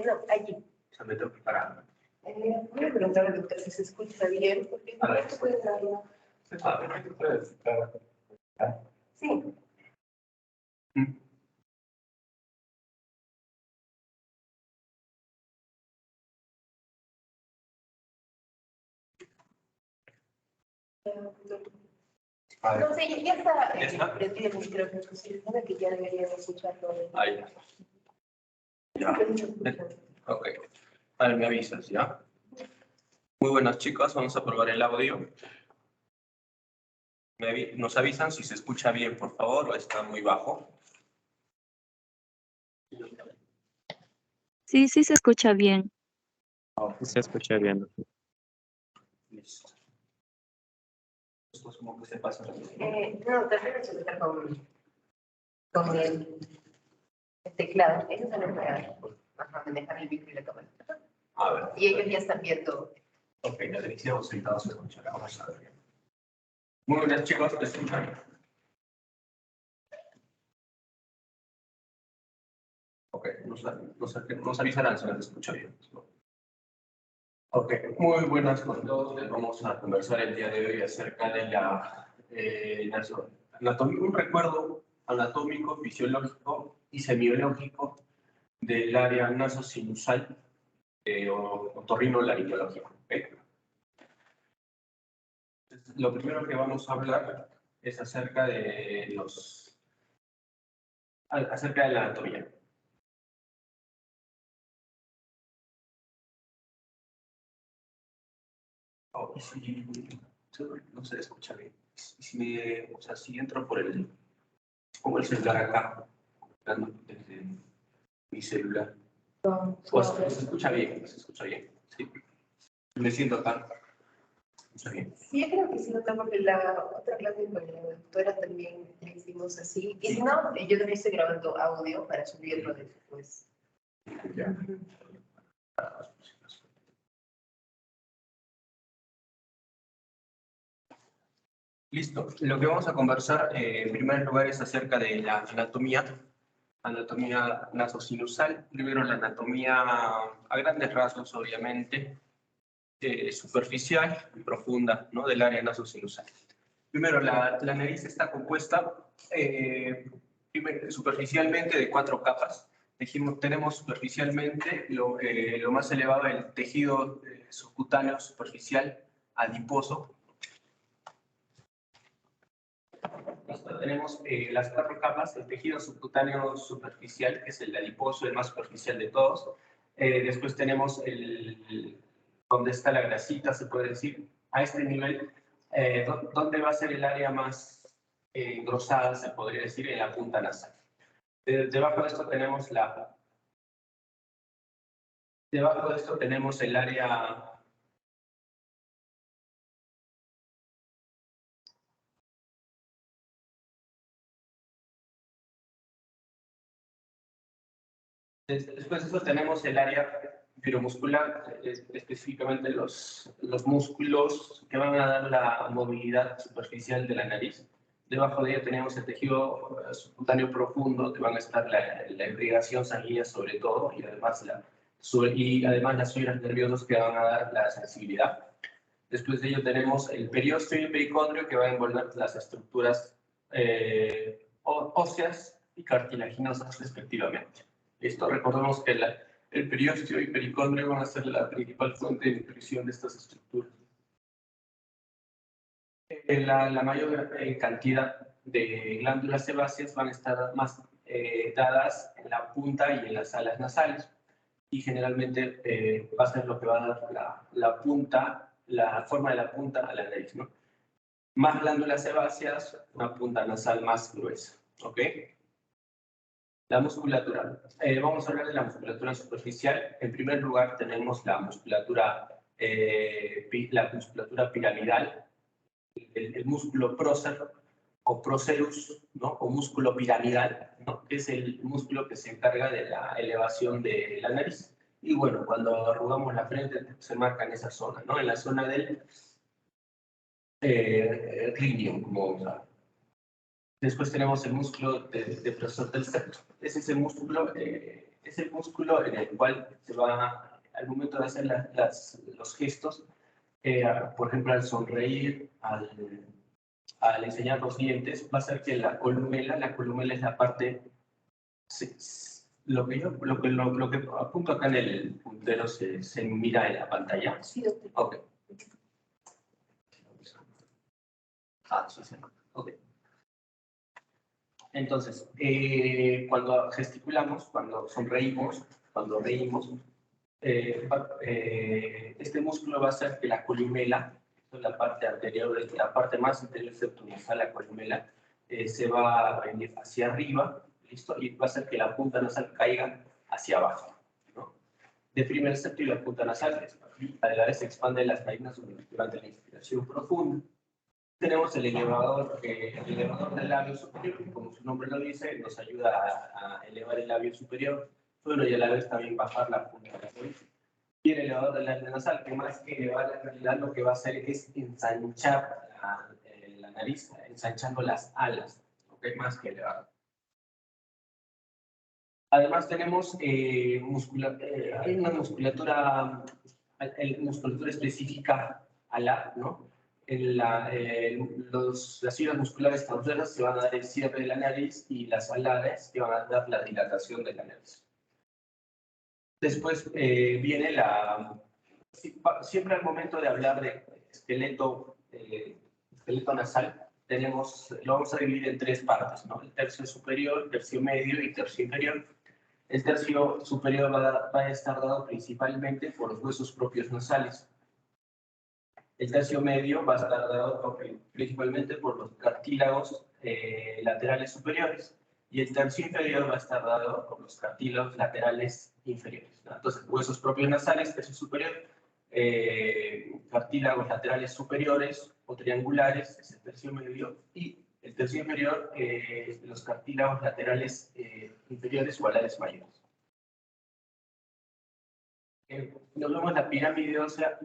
no, allí. O sea, me tengo que parar. Voy a preguntar al doctor si se escucha bien, porque A ver. esto puede dar una... Sí. No sé, ya está prendido el micrófono, sí, sabe que ya deberías escucharlo. Ahí. Ya. Ok. A ver, me avisas, ¿ya? Muy buenas, chicas. Vamos a probar el audio. Nos avisan si se escucha bien, por favor, o está muy bajo. Sí, sí se escucha bien. Sí se escucha bien. Listo. Esto es como que se pasa. No, también se está con el teclado. Ellos se lo manejar el micro y la cámara. A ver. Y ellos ya están viendo. Ok, ya le hicimos sentados a escuchar. Vamos a ver. Muy buenas, chicos. ¿Me escuchan? Ok, nos avisarán si nos escucha bien. Ok, muy buenas con todos. Les vamos a conversar el día de hoy acerca de la anatomía, un recuerdo anatómico, fisiológico y semiológico del área nasosinusal o otorrinolaringológico. ¿Okay? Lo primero que vamos a hablar es acerca de acerca de la anatomía. Oh, y si no se escucha bien. O sea, si entro por pongo el celular acá, desde mi celular. Pues se escucha bien, se escucha bien. Sí. Me siento acá. Se escucha bien. Sí, yo creo que sí, no, porque la otra clase con la doctora también le hicimos así. Y si no, yo también estoy grabando audio para subirlo después. Ya. Listo. Lo que vamos a conversar en primer lugar es acerca de la anatomía nasosinusal. Primero la anatomía a grandes rasgos, obviamente, superficial y profunda, ¿no? Del área nasosinusal. Primero, la nariz está compuesta superficialmente de 4 capas. Tenemos superficialmente lo más elevado del tejido subcutáneo superficial adiposo. Tenemos las 4 capas, el tejido subcutáneo superficial, que es el adiposo, el más superficial de todos. Después tenemos donde está la grasita, se puede decir, a este nivel, donde va a ser el área más engrosada, se podría decir, en la punta nasal. Debajo de esto tenemos el área... Después de eso tenemos el área piromuscular, específicamente los músculos que van a dar la movilidad superficial de la nariz. Debajo de ello tenemos el tejido subcutáneo profundo, que van a estar la irrigación sanguínea sobre todo, y además las fibras nerviosas que van a dar la sensibilidad. Después de ello tenemos el periósteo y el pericondrio, que van a envolver las estructuras óseas y cartilaginosas respectivamente. Listo, recordemos que el periósteo y pericondrio van a ser la principal fuente de nutrición de estas estructuras. La mayor cantidad de glándulas sebáceas van a estar más dadas en la punta y en las alas nasales, y generalmente va a ser lo que va a dar la forma de la punta a la nariz, ¿no? Más glándulas sebáceas, una punta nasal más gruesa, ¿ok? La musculatura. Vamos a hablar de la musculatura superficial. En primer lugar tenemos la musculatura piramidal, el músculo prócer o procerus, ¿no? O músculo piramidal, ¿no? Que es el músculo que se encarga de la elevación de la nariz. Y bueno, cuando arrugamos la frente se marca en esa zona, ¿no? En la zona del rhinium, como vamos a ver. Después tenemos el músculo depresor del septo. Es ese músculo es el músculo en el cual se va, al momento de hacer los gestos, por ejemplo, al sonreír, al enseñar los dientes, va a hacer que la columela es la parte, lo que apunto acá en el puntero se mira en la pantalla. Sí, doctor. Ok. Sí, sí. Ok. Entonces, cuando gesticulamos, cuando sonreímos, cuando reímos, este músculo va a hacer que la columela, la parte anterior, la parte más anterior septonasal, la columela, se va a venir hacia arriba, ¿listo? Y va a hacer que la punta nasal caiga hacia abajo, ¿no? Deprime el septo y la punta nasal, a la vez se expande las narinas durante la inspiración profunda. Tenemos el elevador del labio superior, que como su nombre lo dice, nos ayuda a elevar el labio superior, bueno, y a la vez también bajar la punta nasal. Y el elevador del labio nasal, que más que elevar la realidad, lo que va a hacer es ensanchar la nariz, ensanchando las alas, ¿ok? Más que elevar. Además tenemos hay una musculatura específica alar, ¿no? Las fibras musculares transversas se van a dar el cierre de la nariz y las alares que van a dar la dilatación de la nariz. Después viene siempre al momento de hablar de esqueleto nasal, lo vamos a dividir en tres partes, ¿no? El tercio superior, tercio medio y tercio inferior. El tercio superior va a estar dado principalmente por los huesos propios nasales. El tercio medio va a estar dado principalmente por los cartílagos laterales superiores. Y el tercio inferior va a estar dado por los cartílagos laterales inferiores, ¿no? Entonces, huesos propios nasales, tercio superior, cartílagos laterales superiores o triangulares, es el tercio medio, y el tercio inferior, los cartílagos laterales inferiores o alares mayores. Nos vemos la pirámide ósea,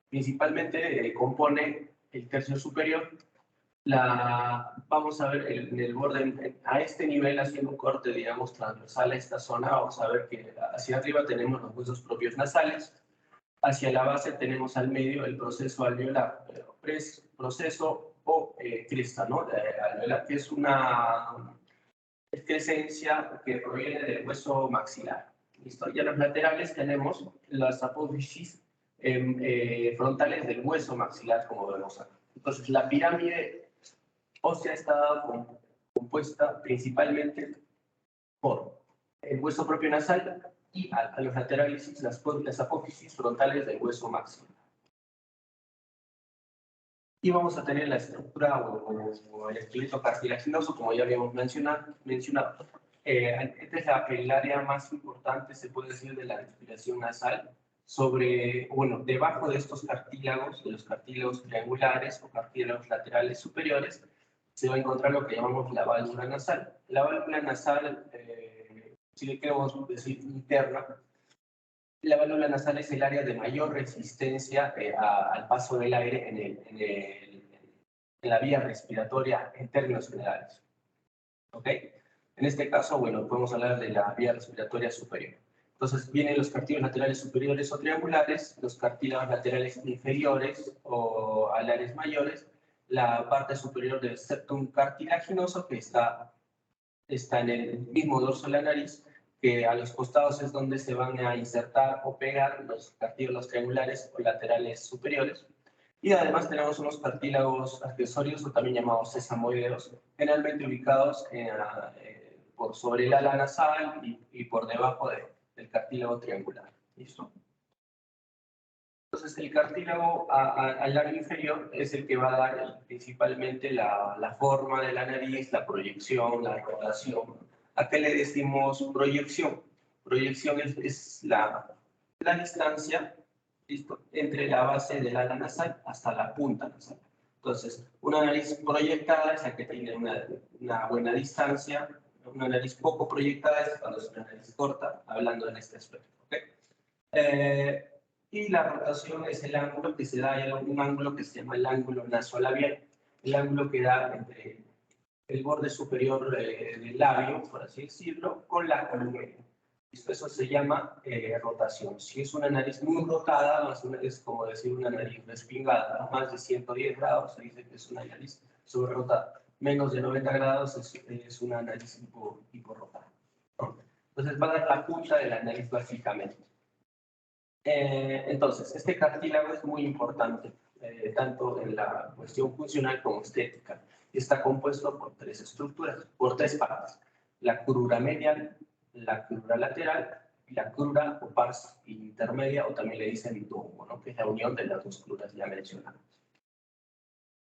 principalmente compone el tercio superior. Vamos a ver en el borde, a este nivel, haciendo un corte, digamos, transversal a esta zona, vamos a ver que hacia arriba tenemos los huesos propios nasales, hacia la base tenemos al medio el proceso alveolar, proceso o cresta, ¿no? Alveolar, que es una excrescencia que proviene del hueso maxilar. ¿Listo? Y a los laterales tenemos las apófisis frontales del hueso maxilar, como vemos acá. Entonces, la pirámide ósea está compuesta principalmente por el hueso propio nasal y a los laterales las apófisis frontales del hueso maxilar. Y vamos a tener la estructura o el esqueleto cartilaginoso, como ya habíamos mencionado. Esta es el área más importante, se puede decir, de la respiración nasal. Debajo de estos cartílagos, de los cartílagos triangulares o cartílagos laterales superiores, se va a encontrar lo que llamamos la válvula nasal. La válvula nasal, si le queremos decir interna, la válvula nasal es el área de mayor resistencia al paso del aire en la vía respiratoria en términos generales. ¿Ok? En este caso, podemos hablar de la vía respiratoria superior. Entonces, vienen los cartílagos laterales superiores o triangulares, los cartílagos laterales inferiores o alares mayores, la parte superior del septum cartilaginoso, que está en el mismo dorso de la nariz, que a los costados es donde se van a insertar o pegar los cartílagos triangulares o laterales superiores. Y además tenemos unos cartílagos accesorios, o también llamados sesamoideos, generalmente ubicados por sobre el ala nasal y por debajo del cartílago triangular. ¿Listo? Entonces, el cartílago al lado inferior es el que va a dar principalmente la forma de la nariz, la proyección, la rotación. ¿A qué le decimos proyección? Proyección es la distancia, ¿listo?, entre la base del ala nasal hasta la punta nasal. Entonces, una nariz proyectada es la que tiene una buena distancia. Una nariz poco proyectada es cuando es una nariz corta, hablando en este aspecto. ¿Okay? Y la rotación es el ángulo que se da, hay un ángulo que se llama el ángulo nasolabial, el ángulo que da entre el borde superior del labio, por así decirlo, con la columela. Eso se llama rotación. Si es una nariz muy rotada, es como decir una nariz respingada, más de 110 grados, se dice que es una nariz sobrerotada. Menos de 90 grados es una nariz hiporrotada, ¿no? Entonces va a dar la punta de la nariz básicamente. Entonces, este cartílago es muy importante, tanto en la cuestión funcional como estética. Está compuesto por tres estructuras, por tres partes: la crura medial, la crura lateral y la crura o pars intermedia, o también le dicen domo, ¿no? Que es la unión de las dos cruras ya mencionadas.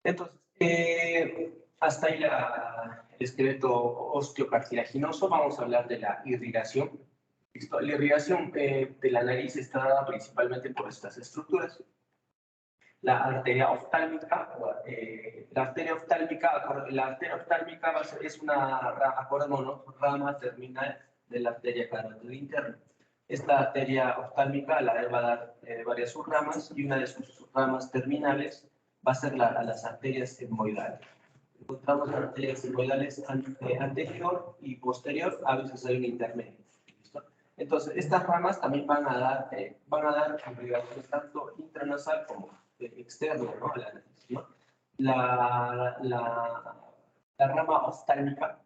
Entonces, hasta ahí el esqueleto osteocartilaginoso. Vamos a hablar de la irrigación. ¿Listo? La irrigación de la nariz está dada principalmente por estas estructuras. La arteria oftálmica, es una rama terminal de la arteria carótida interna. Esta arteria oftálmica va a dar varias subramas, y una de sus ramas terminales va a ser a las arterias sigmoidales. Encontramos las arterias sigmoidales anterior y posterior, a veces hay un intermedio. ¿Listo? Entonces, estas ramas también van a dar irrigación tanto intranasal como externo, ¿no? A la nariz, ¿no? La rama oftálmica,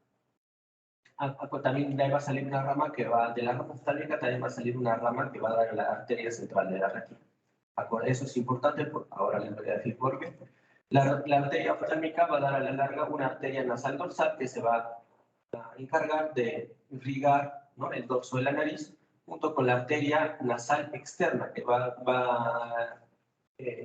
también de ahí va a salir una rama que va, de la rama oftálmica también va a salir una rama que va a dar a la arteria central de la retina. Eso es importante, porque ahora les voy a decir por qué. La arteria oftálmica va a dar a la larga una arteria nasal dorsal que se va a encargar de irrigar, ¿no?, el dorso de la nariz, junto con la arteria nasal externa que va a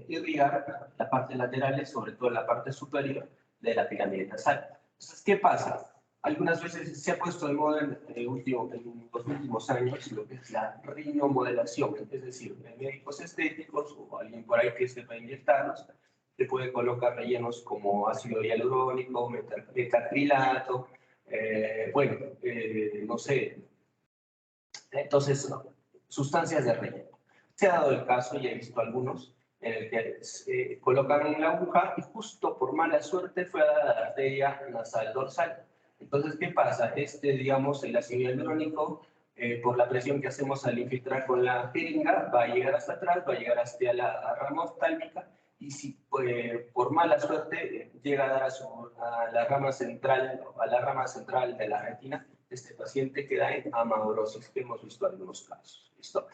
irrigar la parte lateral, sobre todo la parte superior de la pirámide nasal. Entonces, ¿qué pasa? Algunas veces se ha puesto de moda en los últimos años lo que es la rinomodelación, es decir, médicos estéticos o alguien por ahí que sepa inyectarlos, se puede colocar rellenos como ácido hialurónico, metacrilato, no sé. Entonces, sustancias de relleno. Se ha dado el caso, y he visto algunos, en el que colocan la aguja y justo por mala suerte fue a dar a la arteria nasal dorsal. Entonces, ¿qué pasa? Digamos, el ácido hialurónico, por la presión que hacemos al infiltrar con la jeringa, va a llegar hasta atrás, va a llegar hasta la rama oftálmica, y si por mala suerte llega a dar a la rama central de la retina, este paciente queda en amaurosis, que hemos visto algunos casos. ¿Listo?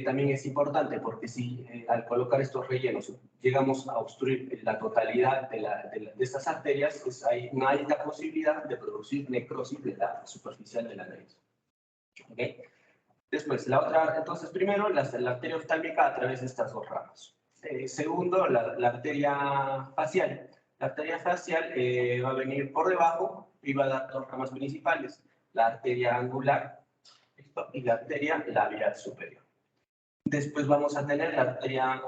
También es importante porque si al colocar estos rellenos llegamos a obstruir la totalidad de estas arterias, pues hay una alta posibilidad de producir necrosis de la superficial de la nariz. ¿Okay? Después, entonces primero la arteria oftálmica a través de estas dos ramas. Segundo, la arteria facial. La arteria facial va a venir por debajo y va a dar dos ramas principales: la arteria angular, ¿listo?, y la arteria labial superior. Después vamos a tener la arteria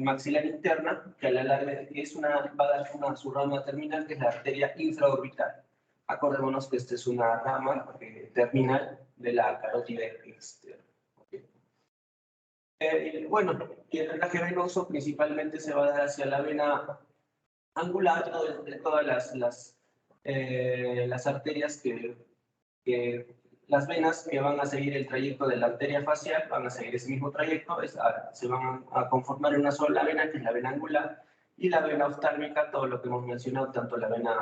maxilar interna, que a la larga va a dar su rama terminal, que es la arteria infraorbital. Acordémonos que esta es una rama terminal de la carótida externa. ¿Okay? Y el drenaje venoso principalmente se va a dar hacia la vena angular, de todas las arterias las venas que van a seguir el trayecto de la arteria facial van a seguir ese mismo trayecto, se van a conformar en una sola vena, que es la vena angular, y la vena oftálmica, todo lo que hemos mencionado, tanto la vena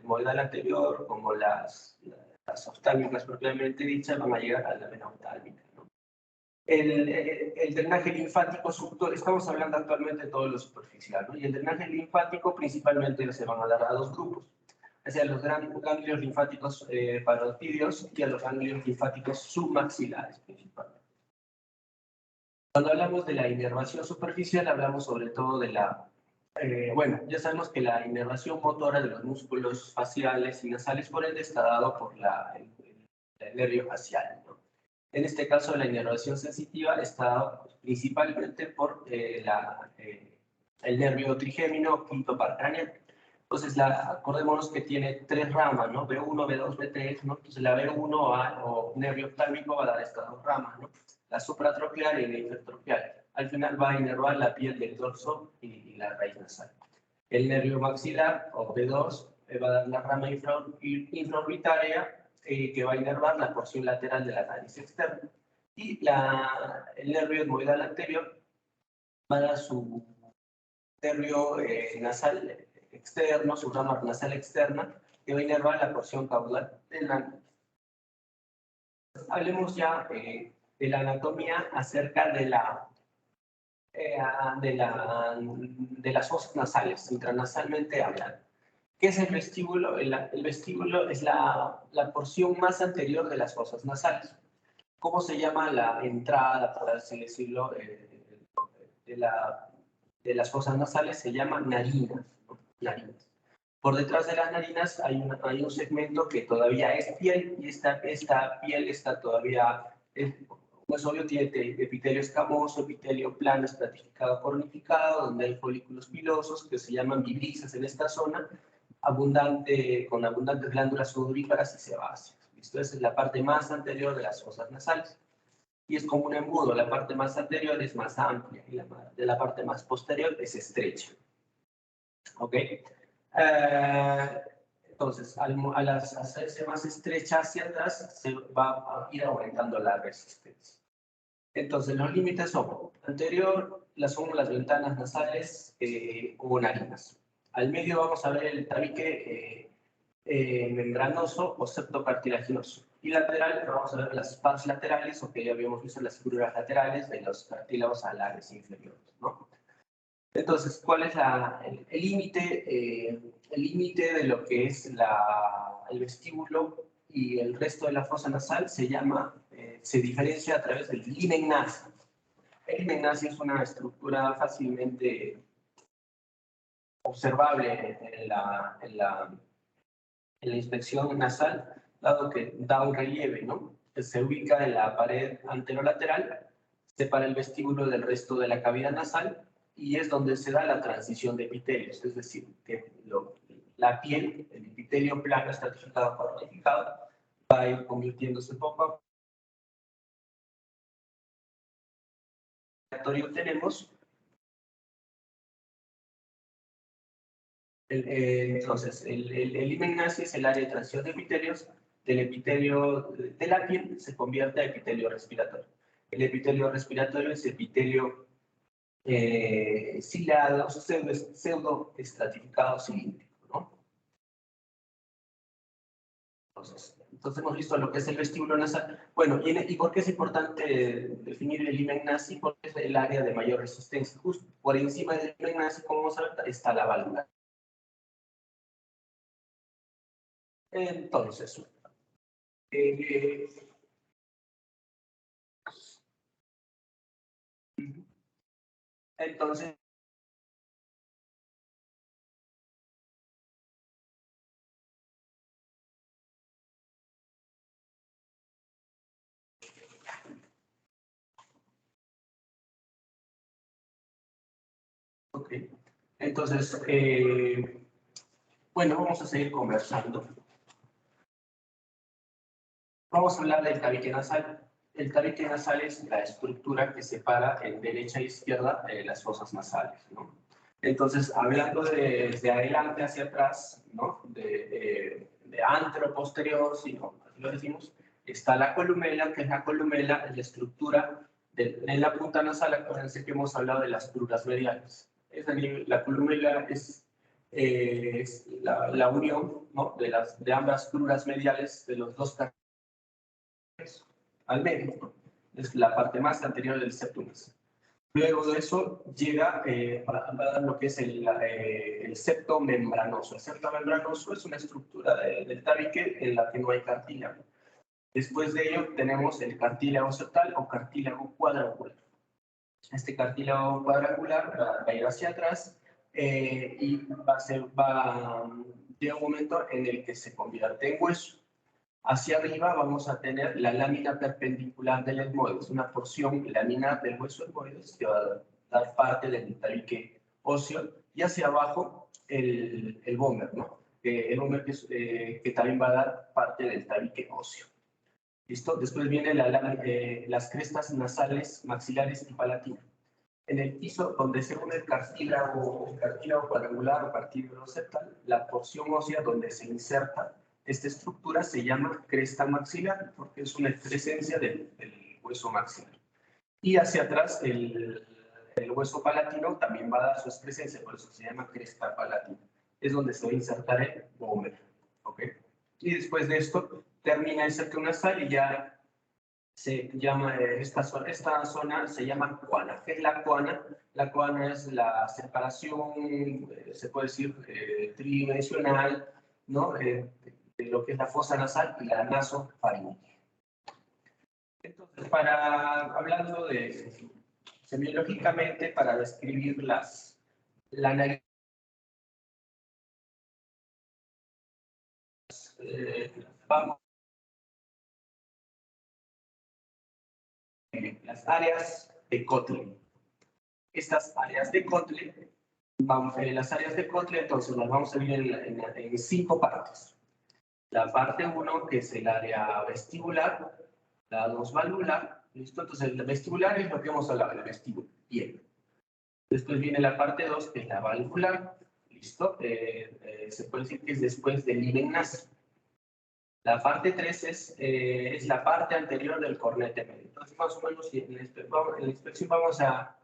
moedal anterior como las oftálmicas propiamente dichas, van a llegar a la vena oftálmica, ¿no? El drenaje linfático, estamos hablando actualmente de todo lo superficial, ¿no? Y el drenaje linfático principalmente se van a dar a dos grupos: hacia los ganglios linfáticos parotidios y a los ganglios linfáticos submaxilares principalmente. Cuando hablamos de la inervación superficial, hablamos sobre todo de ya sabemos que la inervación motora de los músculos faciales y nasales, por ende, está dado por el nervio facial, ¿no? En este caso, la inervación sensitiva está dado principalmente por el nervio trigémino quinto par craneal. Entonces, acordémonos que tiene tres ramas, ¿no? B1, B2, B3, ¿no? Entonces, la B1 o nervio oftálmico va a dar estas dos ramas, ¿no? La supratroqueal y la infratroqueal. Al final va a inervar la piel del dorso y la raíz nasal. El nervio maxilar, o B2, va a dar la rama infraorbitaria que va a inervar la porción lateral de la nariz externa. Y el nervio etmoidal anterior va a dar su nervio nasal externo, su rama nasal externa, que va a inervar la porción caudal del nariz. Hablemos ya de la anatomía acerca de las fosas nasales, intranasalmente hablando. ¿Qué es el vestíbulo? El vestíbulo es la porción más anterior de las fosas nasales. ¿Cómo se llama la entrada, por así decirlo, de las fosas nasales? Se llama narinas, ¿no? Narinas. Por detrás de las narinas hay un segmento que todavía es piel, y esta piel está todavía, pues obvio, tiene epitelio escamoso, epitelio plano, estratificado, cornificado, donde hay folículos pilosos que se llaman vibrisas en esta zona, con abundantes glándulas sudoríparas y sebáceas. Esto es la parte más anterior de las fosas nasales. Y es como un embudo, la parte más anterior es más amplia y la parte más posterior es estrecha. ¿Ok? Entonces, al hacerse más estrecha hacia atrás, se va a ir aumentando la resistencia. Entonces, los límites son: anterior, son las ventanas nasales o narinas. Al medio vamos a ver el tabique membranoso o septocartilaginoso. Y lateral, vamos a ver las partes laterales, o que ya habíamos visto las fibras laterales de los cartílagos alares inferiores, ¿no? Entonces, ¿cuál es el límite? El límite de lo que es el vestíbulo y el resto de la fosa nasal se diferencia a través del limen nasi. El limen nasi es una estructura fácilmente observable en la inspección nasal, dado que da un relieve, ¿no? Se ubica en la pared anterolateral, separa el vestíbulo del resto de la cavidad nasal, y es donde se da la transición de epitelios, es decir, que la piel, el epitelio plano, estratificado, cornificado, va a ir convirtiéndose poco a poco. Tenemos entonces, el limen nasi es el área de transición de epitelios. Del epitelio de la piel se convierte a epitelio respiratorio. El epitelio respiratorio es epitelio ciliado, pseudo estratificado cilíndrico, ¿no? Entonces hemos visto lo que es el vestíbulo nasal. Bueno, ¿y por qué es importante definir el limen nasi? Porque es el área de mayor resistencia. Justo por encima del limen nasi, como vamos a ver, está la válvula. Entonces, entonces, ok. Entonces, bueno, vamos a seguir conversando. Vamos a hablar del tabique nasal. El tabique nasal es la estructura que separa en derecha e izquierda las fosas nasales, ¿no? Entonces, hablando desde adelante hacia atrás, ¿no? De antero, posterior, si no, así lo decimos, está la columela, que es la estructura en la punta nasal. Acuérdense que hemos hablado de las cruras mediales. La columela es la unión, ¿no? de ambas cruras mediales de los dos cartílagos al medio, ¿no? Es la parte más anterior del septum nasal. Luego de eso llega a dar lo que es el septo membranoso. El septo membranoso es una estructura del tabique en la que no hay cartílago. Después de ello tenemos el cartílago septal o cartílago cuadrangular. Este cartílago cuadrangular va a ir hacia atrás y llega un momento en el que se convierte en hueso. Hacia arriba vamos a tener la lámina perpendicular del etmoides, una porción laminar del hueso etmoides que va a dar parte del tabique óseo, y hacia abajo el vómer, ¿no? El vómer que también va a dar parte del tabique óseo. ¿Listo? Después vienen las crestas nasales, maxilares y palatinas. En el piso donde se une el cartílago cuadrangular o cartílago septal, la porción ósea donde se inserta Esta estructura se llama cresta maxilar porque es una excrescencia del hueso maxilar. Y hacia atrás el hueso palatino también va a dar su excrescencia, por eso se llama cresta palatina. Es donde se va a insertar el vómero. ¿Ok? Y después de esto termina el septo nasal y ya se llama, esta zona se llama coana. ¿Qué es la coana? La coana es la separación, se puede decir, tridimensional, ¿no? De lo que es la fosa nasal y la nasofaringe. Entonces, hablando de semiológicamente, para describir la nariz, vamos las áreas de Kotle. Estas áreas de Kotle, las áreas de Kotle, entonces las vamos a dividir en 5 partes. La parte 1, que es el área vestibular, la 2 valvular, ¿listo? Entonces el vestibular es lo que hemos hablado, el vestíbulo, bien. Después viene la parte 2, que es la valvular, ¿listo? Se puede decir que es después del himen nasal. La parte 3 es la parte anterior del cornete medio. Entonces, más o menos, en la inspección vamos a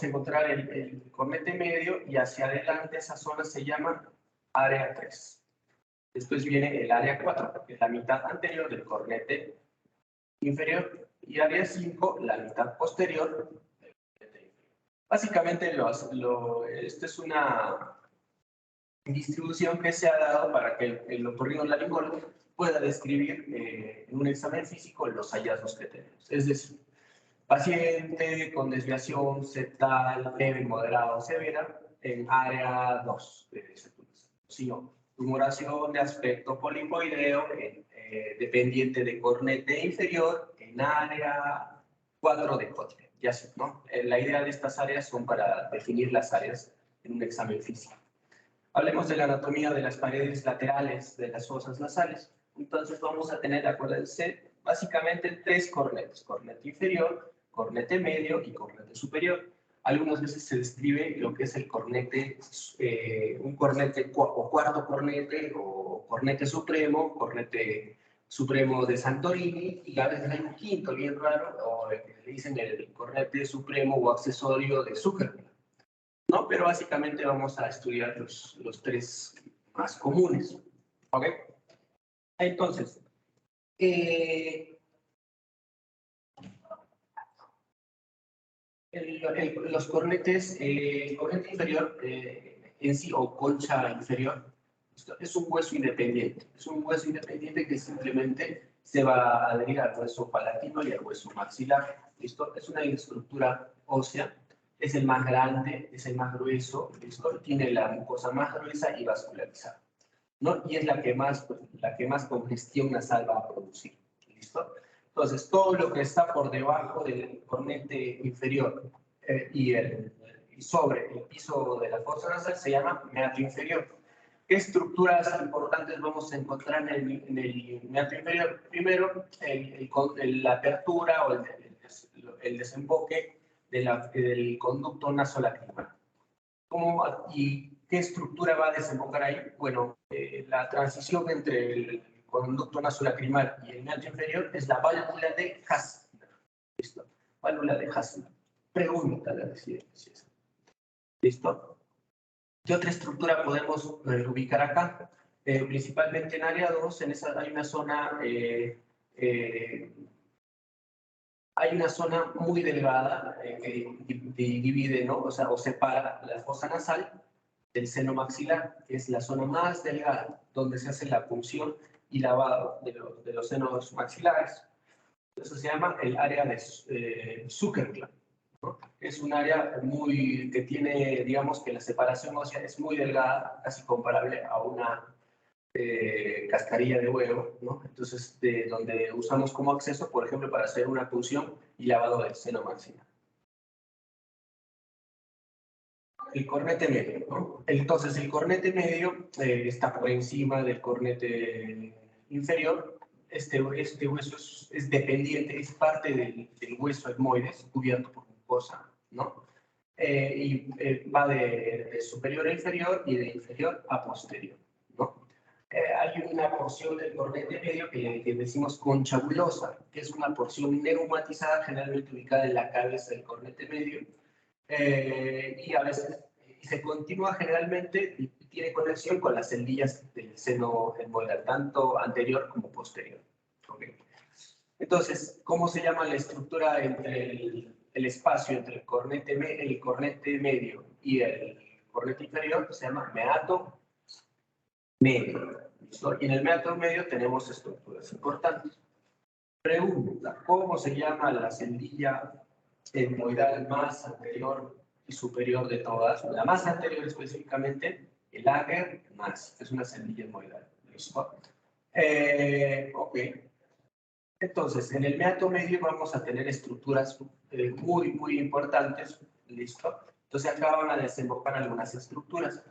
encontrar el cornete medio y hacia adelante esa zona se llama área 3. Después viene el área 4, que es la mitad anterior del cornete inferior, y área 5, la mitad posterior del cornete inferior. Básicamente, esta es una distribución que se ha dado para que el otorrinolaringólogo pueda describir en un examen físico los hallazgos que tenemos. Es decir, paciente con desviación septal leve, moderada o severa en área 2 de septunación. Tumoración de aspecto polipoideo dependiente de cornete inferior en área 4 de Kotle. Ya sé, ¿no? La idea de estas áreas son para definir las áreas en un examen físico. Hablemos de la anatomía de las paredes laterales de las fosas nasales. Entonces vamos a tener, acuérdense, básicamente 3 cornetes. Cornete inferior, cornete medio y cornete superior. Algunas veces se describe lo que es el cornete, un cornete o cuarto cornete o cornete supremo de Santorini, y a veces hay un quinto bien raro, o le dicen el cornete supremo o accesorio de Zuckerberg, ¿no? Pero básicamente vamos a estudiar los 3 más comunes. ¿Ok? Entonces, los cornetes, el cornete inferior en sí, o concha inferior, es un hueso independiente. Es un hueso independiente que simplemente se va a adherir al hueso palatino y al hueso maxilar. ¿Listo? Es una estructura ósea. Es el más grande, es el más grueso, ¿listo? Tiene la mucosa más gruesa y vascularizada, ¿no? Y es la que más congestión nasal va a producir, ¿listo? Entonces, todo lo que está por debajo del cornete inferior y sobre el piso de la fosa nasal se llama meato inferior. ¿Qué estructuras importantes vamos a encontrar en el meato inferior? Primero, la apertura o el desemboque del conducto nasolacrimal. ¿Y qué estructura va a desembocar ahí? Bueno, la transición entre el conducto nasolacrimal y el meato inferior es la válvula de Hassner. ¿Listo? Válvula de Hassner. Pregúntale a si es. ¿Listo? ¿Qué otra estructura podemos ubicar acá? Principalmente en área 2, hay una zona muy delgada que divide, ¿no? O separa la fosa nasal del seno maxilar, que es la zona más delgada, donde se hace la punción y lavado de los senos maxilares. Eso se llama el área de Zuckerberg, ¿no? Es un área que tiene, digamos que la separación ósea es muy delgada, casi comparable a una cascarilla de huevo, ¿no? Entonces, donde usamos como acceso, por ejemplo, para hacer una punción y lavado del seno maxilar. El cornete medio, ¿no? Entonces, el cornete medio está por encima del cornete inferior. Este hueso es dependiente, es parte del hueso etmoides, cubierto por mucosa, ¿no? Va de superior a inferior y de inferior a posterior, ¿no? hay una porción del cornete medio que decimos concha bulosa, que es una porción neumatizada generalmente ubicada en la cabeza del cornete medio, y a veces se continúa generalmente y tiene conexión con las celdillas del seno etmoidal, tanto anterior como posterior. ¿Okay? Entonces, ¿cómo se llama la estructura entre el espacio entre el cornete medio y el cornete inferior? Se llama meato medio. ¿Listo? Y en el meato medio tenemos estructuras importantes. Pregunta, ¿cómo se llama la celdilla etmoidal más anterior y superior de todas? La más anterior específicamente, el Ager más, es una celdilla etmoidal. ¿Listo? Ok. Entonces, en el meato medio vamos a tener estructuras muy importantes. ¿Listo? Entonces, acá van a desembocar algunas estructuras.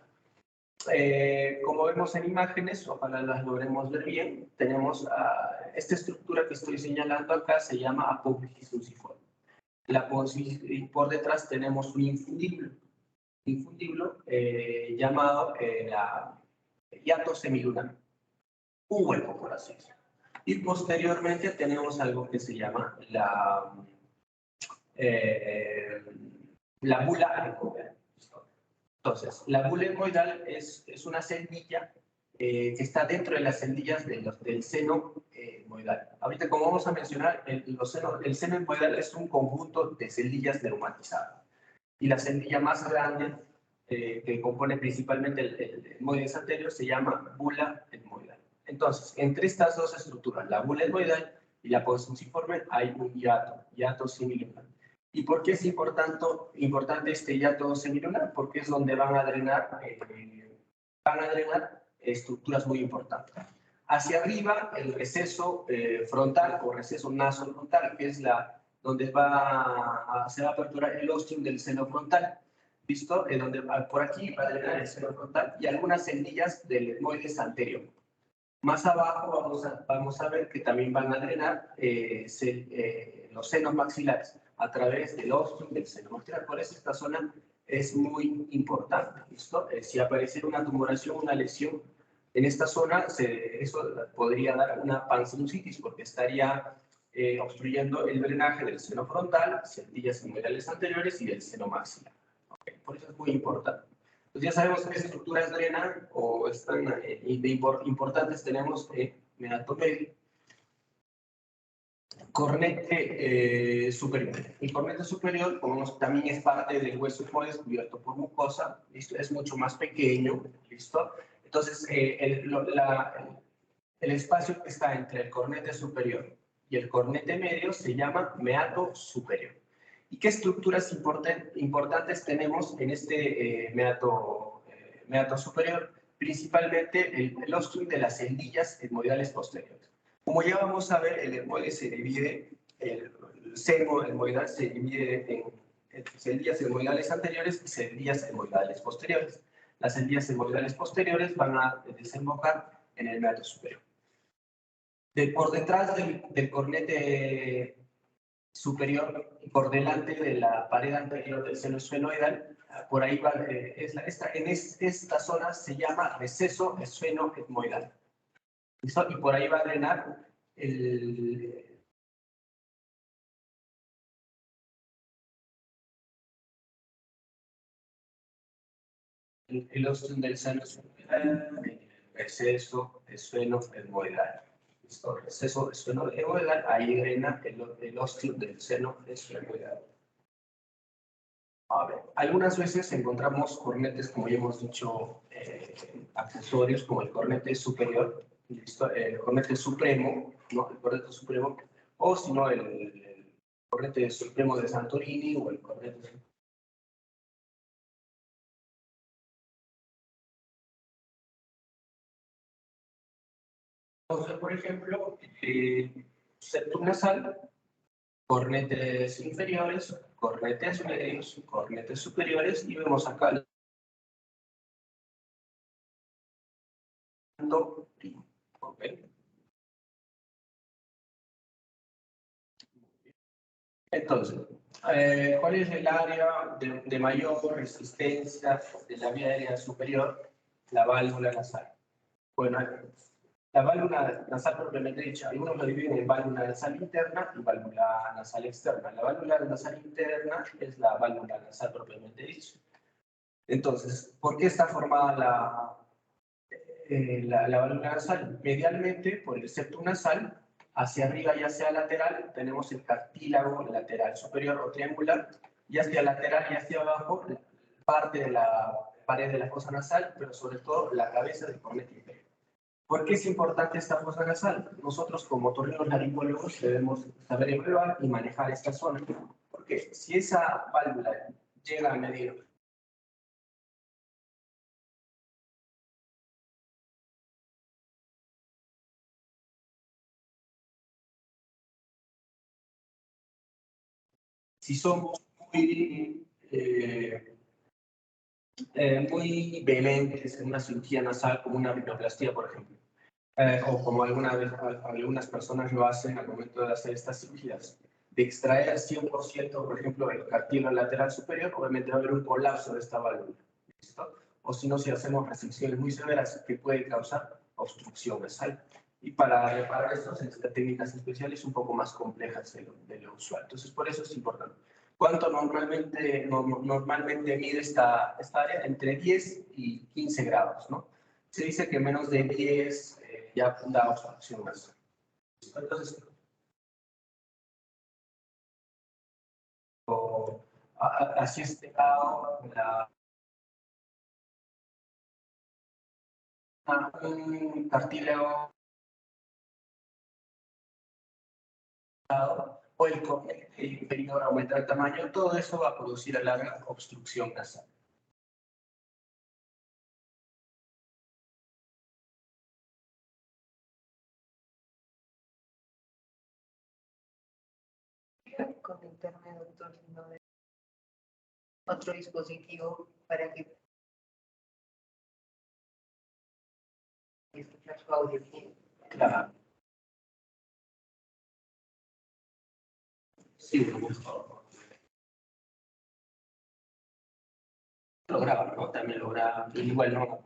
Como vemos en imágenes, ojalá las logremos ver bien, tenemos esta estructura que estoy señalando acá, se llama apófisis fusiforme. Y por detrás tenemos un infundiblo llamado la hiato semilunar, un hueco, por así decirlo. Y posteriormente tenemos algo que se llama la bula etmoidal. Entonces, la bula etmoidal es una celdilla que está dentro de las celdillas del seno etmoidal. Ahorita, como vamos a mencionar, el seno etmoidal es un conjunto de celdillas neumatizadas. Y la celdilla más grande, que compone principalmente el etmoides anterior, se llama bula etmoidal. Entonces, entre estas dos estructuras, la bula etmoidal y la posfusiforme, hay un hiato semilunar. ¿Y por qué es importante este hiato semilunar? Porque es donde van a drenar estructuras muy importantes. Hacia arriba, el receso frontal o receso nasofrontal, que es donde se va a aperturar el ostium del seno frontal. ¿Listo? Donde por aquí va a drenar el seno frontal y algunas celdillas del etmoides anterior. Más abajo vamos a ver que también van a drenar los senos maxilares a través del ostium del seno maxilar. Por eso esta zona es muy importante. ¿Listo? Si aparece una tumoración, una lesión en esta zona, eso podría dar una pansinusitis porque estaría obstruyendo el drenaje del seno frontal, celdillas etmoidales anteriores y del seno maxilar. ¿Okay? Por eso es muy importante. Pues ya sabemos qué estructuras drenan o están importantes. Tenemos meato medio, cornete superior. El cornete superior, como también es parte del hueso etmoides cubierto por mucosa, ¿listo? Es mucho más pequeño, ¿listo? Entonces, el espacio que está entre el cornete superior y el cornete medio se llama meato superior. ¿Y qué estructuras importantes tenemos en este meato superior? Principalmente el ostium de las celdillas etmoidales posteriores. Como ya vamos a ver, el etmoides se divide, el seno etmoidal se divide en celdillas etmoidales anteriores y celdillas etmoidales posteriores. Las celdillas etmoidales posteriores van a desembocar en el meato superior. Por detrás del cornete superior y por delante de la pared anterior del seno esfenoidal, por ahí va, en esta zona se llama receso esfenoetmoidal. Y por ahí va a drenar el ostium del seno esfenoidal, el receso esfenoetmoidal. ¿Listo? Receso esfenoetmoidal, ahí drena el ostium del seno esfenoidal. A ver, algunas veces encontramos cornetes, como ya hemos dicho, accesorios como el cornete superior, ¿listo? El cornete supremo, ¿no? El cornete supremo, o si no, el cornete supremo de Santorini o el cornete. Entonces, por ejemplo, septum nasal, cornetes inferiores, cornetes medios, cornetes superiores, y vemos acá ¿okay? Entonces, ¿cuál es el área de mayor resistencia de la vía aérea superior? La válvula nasal. Bueno, la válvula nasal propiamente dicha, algunos lo dividen en válvula nasal interna y válvula nasal externa. La válvula nasal interna es la válvula nasal propiamente dicha. Entonces, ¿por qué está formada la válvula nasal? Medialmente, por el septum nasal, hacia arriba y hacia lateral, tenemos el cartílago lateral superior o triangular, y hacia lateral y hacia abajo, parte de la pared de la fosa nasal, pero sobre todo la cabeza del cornete inferior. ¿Por qué es importante esta fosa nasal? Nosotros como otorrinolaringólogos debemos saber evaluar y manejar esta zona, porque si esa válvula llega a medir si somos muy vehementes en una cirugía nasal, como una rinoplastía, por ejemplo, o como algunas personas lo hacen al momento de hacer estas cirugías, de extraer al 100%, por ejemplo, el cartílago lateral superior, obviamente va a haber un colapso de esta válvula. ¿Listo? O si no, si hacemos restricciones muy severas que pueden causar obstrucción nasal. Y para reparar esto se necesitan técnicas especiales un poco más complejas de lo usual. Entonces, por eso es importante. ¿Cuánto normalmente mide esta área? Entre 10 y 15 grados, ¿no? Se dice que menos de 10 ya da obstrucción nasal. Entonces, así este lado, un cartílago o el cornete inferior aumenta el tamaño, todo eso va a producir a larga obstrucción nasal. Comentarme, doctor, si no hay otro dispositivo para que escuchar su audio. Claro. Sí, por favor. Lo graba, ¿no? También lo graba. Igual no.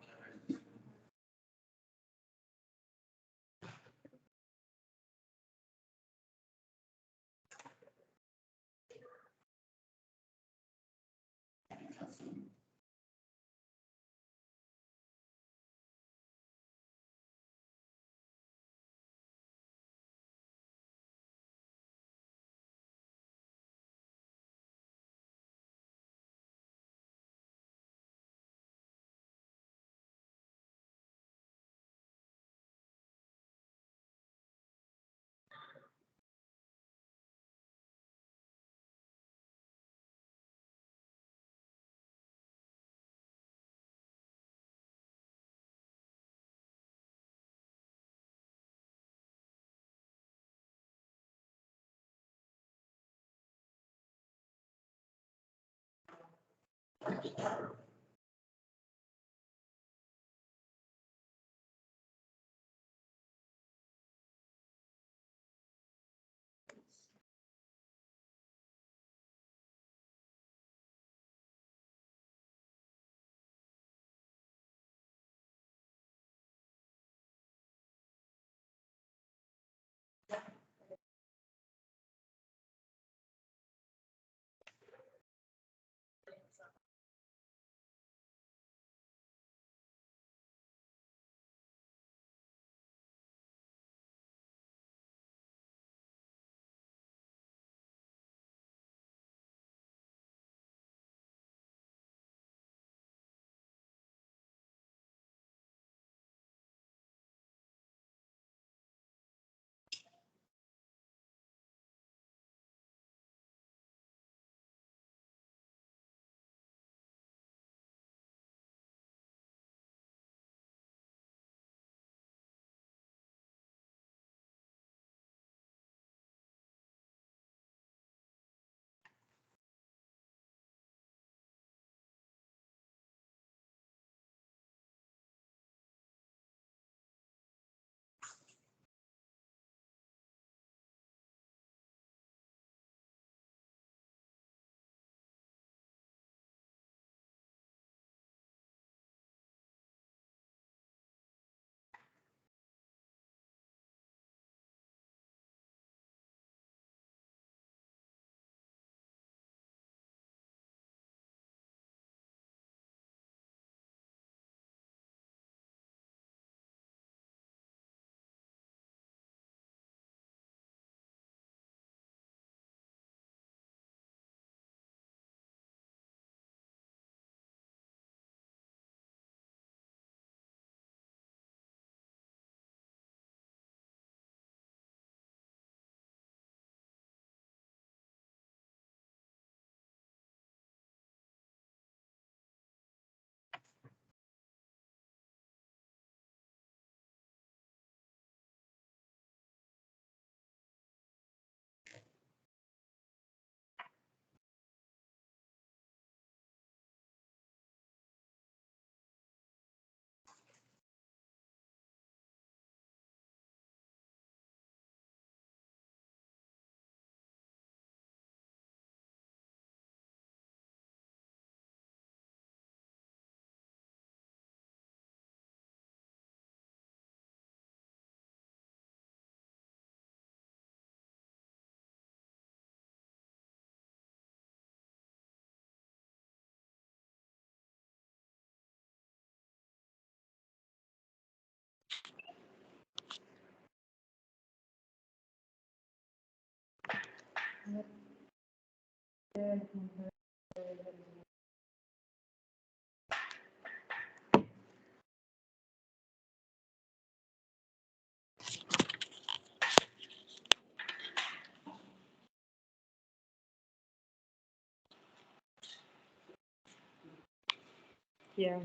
Ya.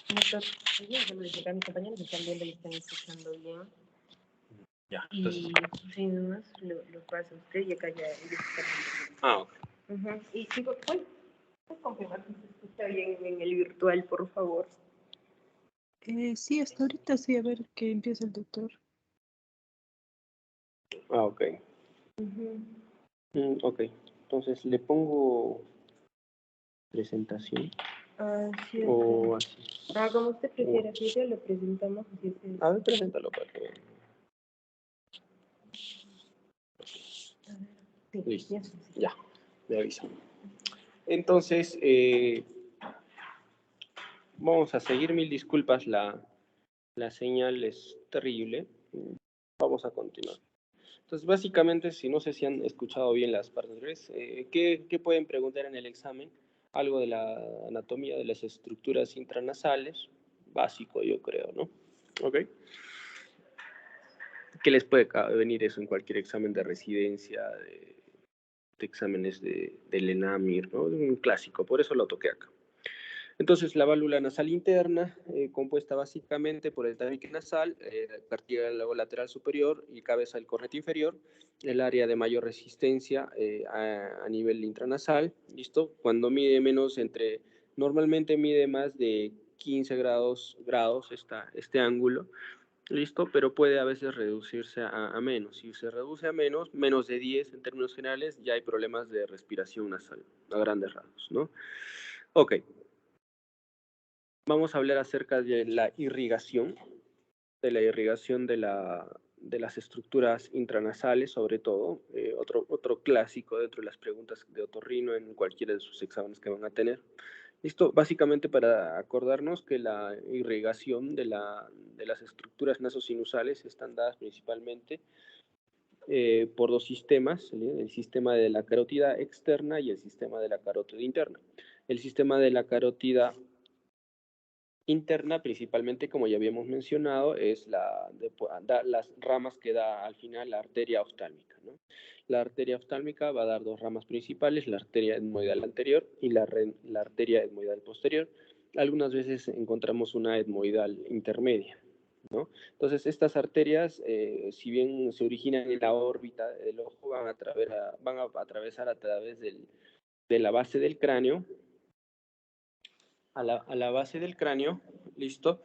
Mis compañeros están viendo y están escuchando bien. Ya. Y sin más lo pasa usted y acá ya ellos están viendo. Ah, ok. Y digo, ¿puedes confirmar si se escucha bien en el virtual, por favor? Sí, hasta ahorita sí, a ver que empieza el doctor. Ah, ok. Ok. Entonces, ¿le pongo presentación Sí, o así? como usted prefiera, si ya lo presentamos. Así es. A ver, preséntalo para que... Sí, Listo. sí. Ya, me avisa. Entonces, vamos a seguir. Mil disculpas, la señal es terrible. Vamos a continuar. Entonces, básicamente, si no sé si han escuchado bien las partes, ¿qué pueden preguntar en el examen? Algo de la anatomía de las estructuras intranasales, básico yo creo, ¿no? ¿Ok? ¿Qué les puede venir eso en cualquier examen de residencia, de exámenes del ENAMIR, ¿no? Un clásico, por eso lo toqué acá. Entonces, la válvula nasal interna, compuesta básicamente por el tabique nasal, cartílago lateral superior y cabeza del cornete inferior, el área de mayor resistencia a nivel intranasal, ¿listo? Cuando mide normalmente mide más de 15 grados este ángulo, ¿listo? Pero puede a veces reducirse a menos. Si se reduce a menos de 10 en términos generales, ya hay problemas de respiración nasal, a grandes rasgos, ¿no? Ok. Vamos a hablar acerca de la irrigación, de las estructuras intranasales, sobre todo, otro clásico dentro de las preguntas de otorrino en cualquiera de sus exámenes que van a tener. Esto básicamente para acordarnos que la irrigación de las estructuras nasosinusales están dadas principalmente por dos sistemas, el sistema de la carótida externa y el sistema de la carótida interna. El sistema de la carótida interna, principalmente, como ya habíamos mencionado, es las ramas que da al final la arteria oftálmica, ¿no? La arteria oftálmica va a dar dos ramas principales, la arteria etmoidal anterior y la arteria etmoidal posterior. Algunas veces encontramos una etmoidal intermedia, ¿no? Entonces, estas arterias, si bien se originan en la órbita del ojo, van a atravesar a través de la base del cráneo, a la base del cráneo, ¿listo?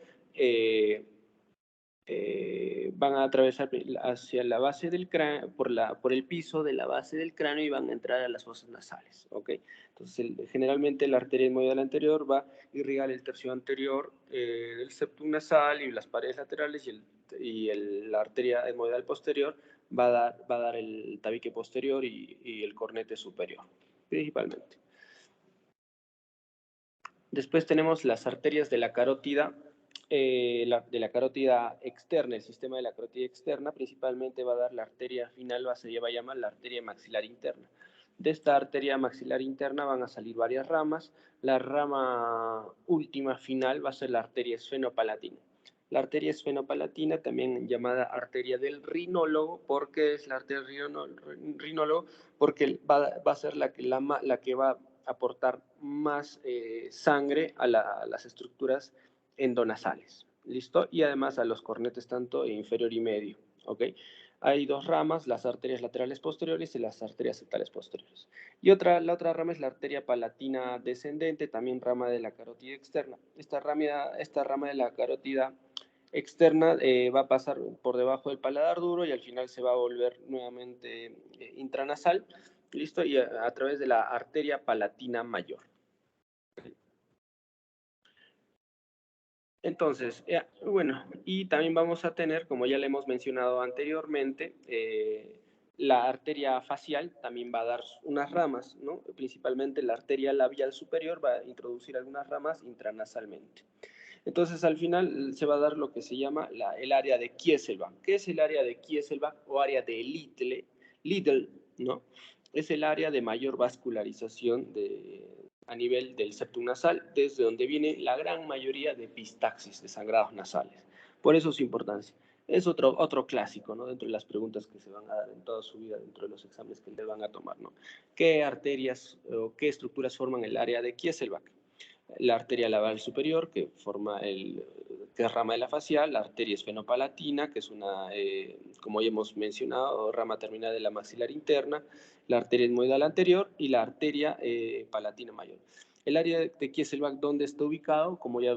Van a atravesar hacia la base del cráneo, por el piso de la base del cráneo y van a entrar a las fosas nasales, ¿ok? Entonces, generalmente la arteria etmoidal anterior va a irrigar el tercio anterior del septum nasal y las paredes laterales la arteria etmoidal posterior va a dar el tabique posterior y el cornete superior, principalmente. Después tenemos las arterias de la carótida, de la carótida externa, el sistema de la carótida externa, principalmente va a dar la arteria final, se va a llamar la arteria maxilar interna. De esta arteria maxilar interna van a salir varias ramas. La rama última final va a ser la arteria esfenopalatina. La arteria esfenopalatina, también llamada arteria del rinólogo. ¿Por qué es la arteria rinólogo? Porque va a ser la que va a aportar más sangre a las estructuras endonasales, ¿listo? Y además a los cornetes tanto inferior y medio, ¿ok? Hay dos ramas, las arterias laterales posteriores y las arterias setales posteriores. Y la otra rama es la arteria palatina descendente, también rama de la carótida externa. Esta rama de la carótida externa va a pasar por debajo del paladar duro y al final se va a volver nuevamente intranasal, ¿listo? Y a través de la arteria palatina mayor. Entonces, bueno, y también vamos a tener, como ya le hemos mencionado anteriormente, la arteria facial también va a dar unas ramas, ¿no? Principalmente la arteria labial superior va a introducir algunas ramas intranasalmente. Entonces, al final se va a dar lo que se llama el área de Kieselbach. ¿Qué es el área de Kieselbach o área de Lidl? ¿no? Es el área de mayor vascularización a nivel del septum nasal, desde donde viene la gran mayoría de epistaxis, de sangrados nasales. Por eso su importancia. Es otro clásico, ¿no? Dentro de las preguntas que se van a dar en toda su vida, dentro de los exámenes que le van a tomar, ¿no? ¿Qué arterias o qué estructuras forman el área de Kieselbach? La arteria labial superior, que es rama de la facial, la arteria esfenopalatina, que es una, como ya hemos mencionado, rama terminal de la maxilar interna, la arteria etmoidal anterior y la arteria palatina mayor. El área de Kieselbach, ¿dónde está ubicado? Como ya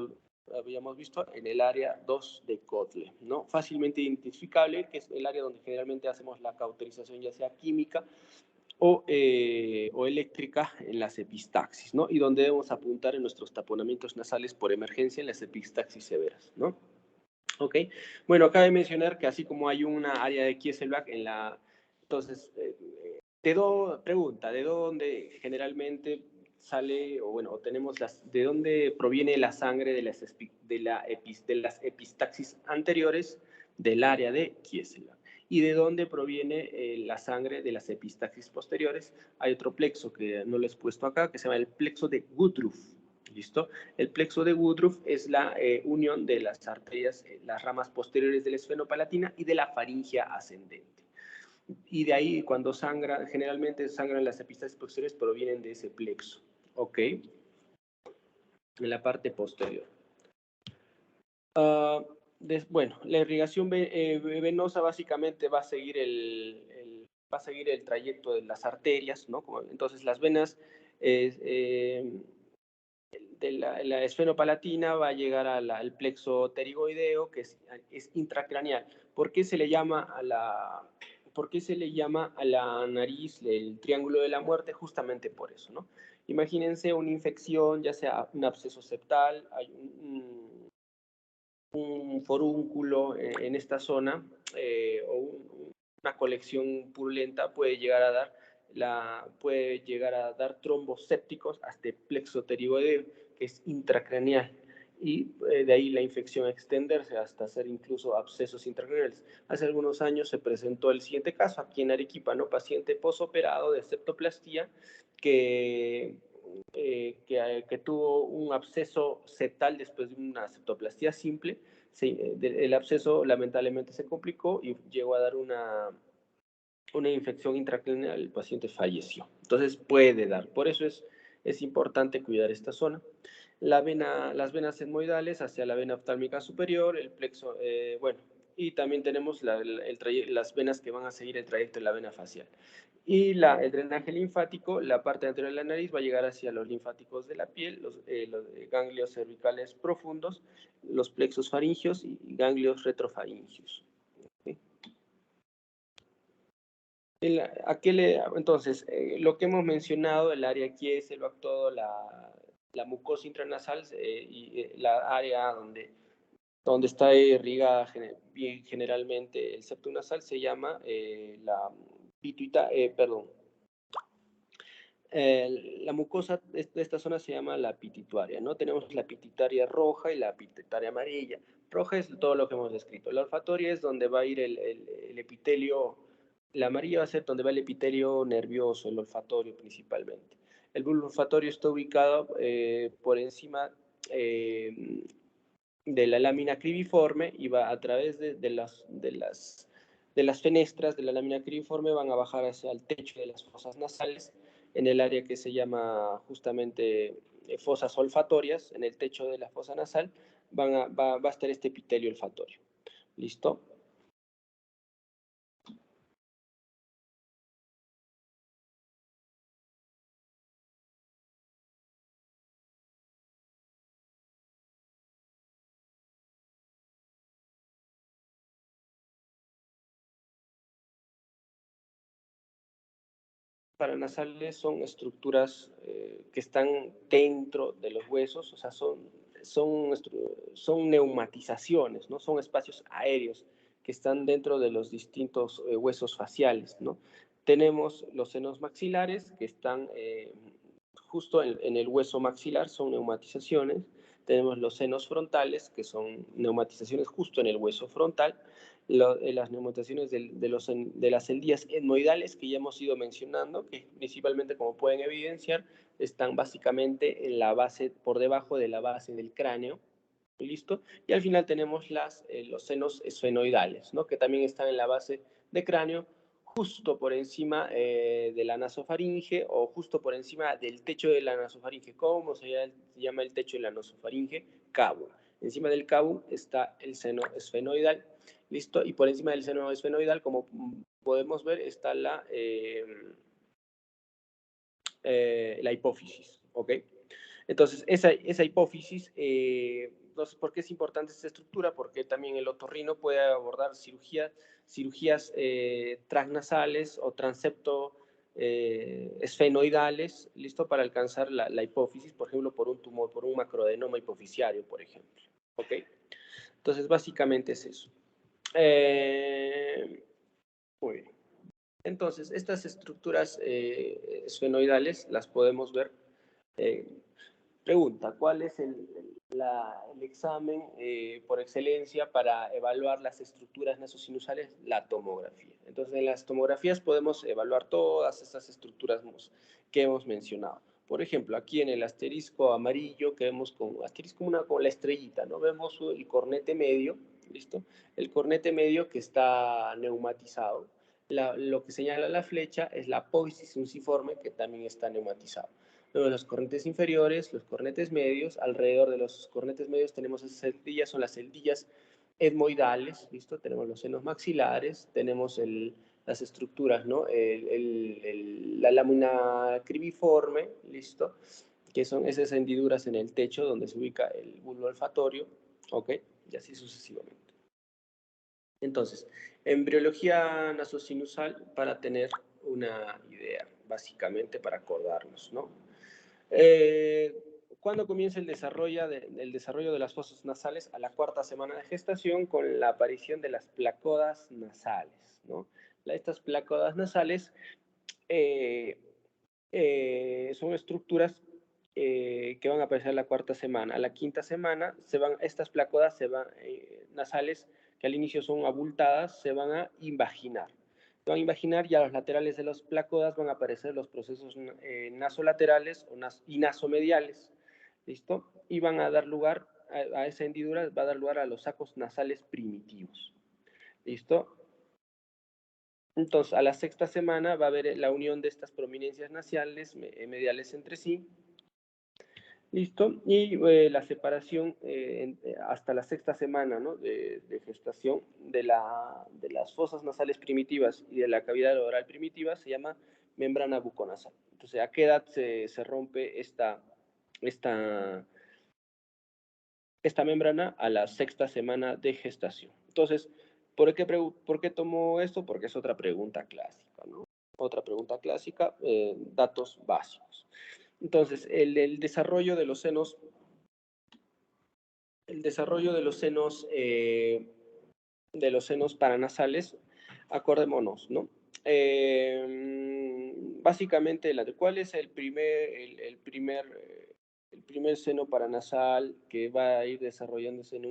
habíamos visto, en el área 2 de Kotle, ¿no? Fácilmente identificable, que es el área donde generalmente hacemos la cauterización, ya sea química o eléctrica en las epistaxis, ¿no? Y donde debemos apuntar en nuestros taponamientos nasales por emergencia en las epistaxis severas, ¿no? ¿Ok? Bueno, cabe mencionar que así como hay una área de Kieselbach en la... Entonces, pregunta, ¿de dónde generalmente sale, o bueno, tenemos de dónde proviene la sangre de las epistaxis anteriores del área de Kieselbach? ¿Y de dónde proviene la sangre de las epistaxis posteriores? Hay otro plexo que no lo he puesto acá, que se llama el plexo de Woodruff. ¿Listo? El plexo de Woodruff es la unión de las arterias, las ramas posteriores de la esfenopalatina y de la faringea ascendente. Y de ahí, cuando sangra, generalmente sangran las epistaxis posteriores, provienen de ese plexo. ¿Ok? En la parte posterior. Bueno, la irrigación venosa básicamente va a seguir el trayecto de las arterias, ¿no? Entonces, las venas de la esfenopalatina va a llegar al plexo pterigoideo, que es intracraneal. ¿Por qué se le llama a la nariz el triángulo de la muerte? Justamente por eso, ¿no? Imagínense una infección, ya sea un absceso septal, hay un forúnculo en esta zona, o una colección purulenta puede llegar a dar trombos sépticos hasta el plexo pterigoideo, que es intracraneal, y de ahí la infección extenderse hasta hacer incluso abscesos intracraneales. Hace algunos años se presentó el siguiente caso aquí en Arequipa, ¿no? Paciente posoperado de septoplastía que tuvo un absceso septal después de una septoplastía simple. Sí, el absceso lamentablemente se complicó y llegó a dar una infección intracraneal, el paciente falleció. Entonces puede dar, por eso es importante cuidar esta zona. Las venas etmoidales hacia la vena oftálmica superior, el plexo, bueno, y también tenemos las venas que van a seguir el trayecto de la vena facial. Y el drenaje linfático, la parte anterior de la nariz va a llegar hacia los linfáticos de la piel, los ganglios cervicales profundos, los plexos faringios y ganglios retrofaringios. Entonces, lo que hemos mencionado, el área aquí es todo la mucosa intranasal y la área donde está irrigada bien generalmente el septum nasal se llama la la mucosa de esta zona se llama la pituitaria, ¿no? Tenemos la pituitaria roja y la pituitaria amarilla. Roja es todo lo que hemos descrito. La olfatoria es donde va a ir el epitelio. La amarilla va a ser donde va el epitelio nervioso, el olfatorio principalmente. El bulbo olfatorio está ubicado por encima de la lámina cribiforme y va a través de las fenestras de la lámina cribiforme, van a bajar hacia el techo de las fosas nasales, en el área que se llama justamente fosas olfatorias, en el techo de la fosa nasal, va a estar este epitelio olfatorio. ¿Listo? Paranasales son estructuras que están dentro de los huesos, o sea, son neumatizaciones, ¿no? Son espacios aéreos que están dentro de los distintos huesos faciales, ¿no? Tenemos los senos maxilares que están justo en el hueso maxilar, son neumatizaciones. Tenemos los senos frontales, que son neumatizaciones justo en el hueso frontal. las neumatizaciones de las celdillas etmoidales que ya hemos ido mencionando, que principalmente, como pueden evidenciar, están básicamente en la base, por debajo de la base del cráneo, ¿listo? Y al final tenemos los senos esfenoidales, ¿no? Que también están en la base de cráneo, justo por encima de la nasofaringe o justo por encima del techo de la nasofaringe. ¿Cómo se llama el techo de la nasofaringe? Cabo. Encima del cabo está el seno esfenoidal, ¿listo? Y por encima del seno esfenoidal, como podemos ver, está la hipófisis, ¿ok? Entonces, esa hipófisis, entonces, ¿por qué es importante esta estructura? Porque también el otorrino puede abordar cirugías transnasales o transepto esfenoidales, ¿listo? Para alcanzar la hipófisis, por ejemplo, por un tumor, por un macroadenoma hipofisiario, por ejemplo, ¿ok? Entonces, básicamente es eso. Muy bien. Entonces, estas estructuras esfenoidales las podemos ver. Pregunta, ¿cuál es el examen por excelencia para evaluar las estructuras nasosinusales? La tomografía. Entonces, en las tomografías podemos evaluar todas estas estructuras que hemos mencionado. Por ejemplo, aquí en el asterisco amarillo, que vemos con la estrellita, ¿no? Vemos el cornete medio, ¿listo? El cornete medio que está neumatizado. Lo que señala la flecha es la apófisis unciforme, que también está neumatizado. Luego los cornetes inferiores, los cornetes medios, alrededor de los cornetes medios tenemos esas celdillas, son las celdillas etmoidales, ¿listo? Tenemos los senos maxilares, tenemos las estructuras, ¿no? La lámina cribiforme, ¿listo? Que son esas hendiduras en el techo donde se ubica el bulbo olfatorio, ¿ok? Y así sucesivamente. Entonces, embriología nasosinusal para tener una idea, básicamente para acordarnos, ¿no? ¿Cuándo comienza el desarrollo de las fosas nasales? A la 4ª semana de gestación, con la aparición de las placodas nasales, ¿no? Estas placodas nasales son estructuras que van a aparecer a la 4ª semana. A la 5ª semana, estas placodas nasales, que al inicio son abultadas, se van a invaginar. Se van a invaginar y a los laterales de las placodas van a aparecer los procesos nasolaterales y nasomediales, ¿listo? Y van a dar lugar a esa hendidura, va a dar lugar a los sacos nasales primitivos, ¿listo? Entonces, a la 6ª semana va a haber la unión de estas prominencias nasales mediales entre sí, ¿listo? Y la separación hasta la 6ª semana, ¿no? de gestación de las fosas nasales primitivas y de la cavidad oral primitiva se llama membrana buconasal. Entonces, ¿a qué edad se rompe esta membrana? A la 6ª semana de gestación. Entonces, ¿por qué tomo esto? Porque es otra pregunta clásica, ¿no? Otra pregunta clásica, datos básicos. Entonces, el desarrollo de los senos, paranasales, acordémonos, ¿no? Básicamente, ¿cuál es el primer seno paranasal que va a ir desarrollándose en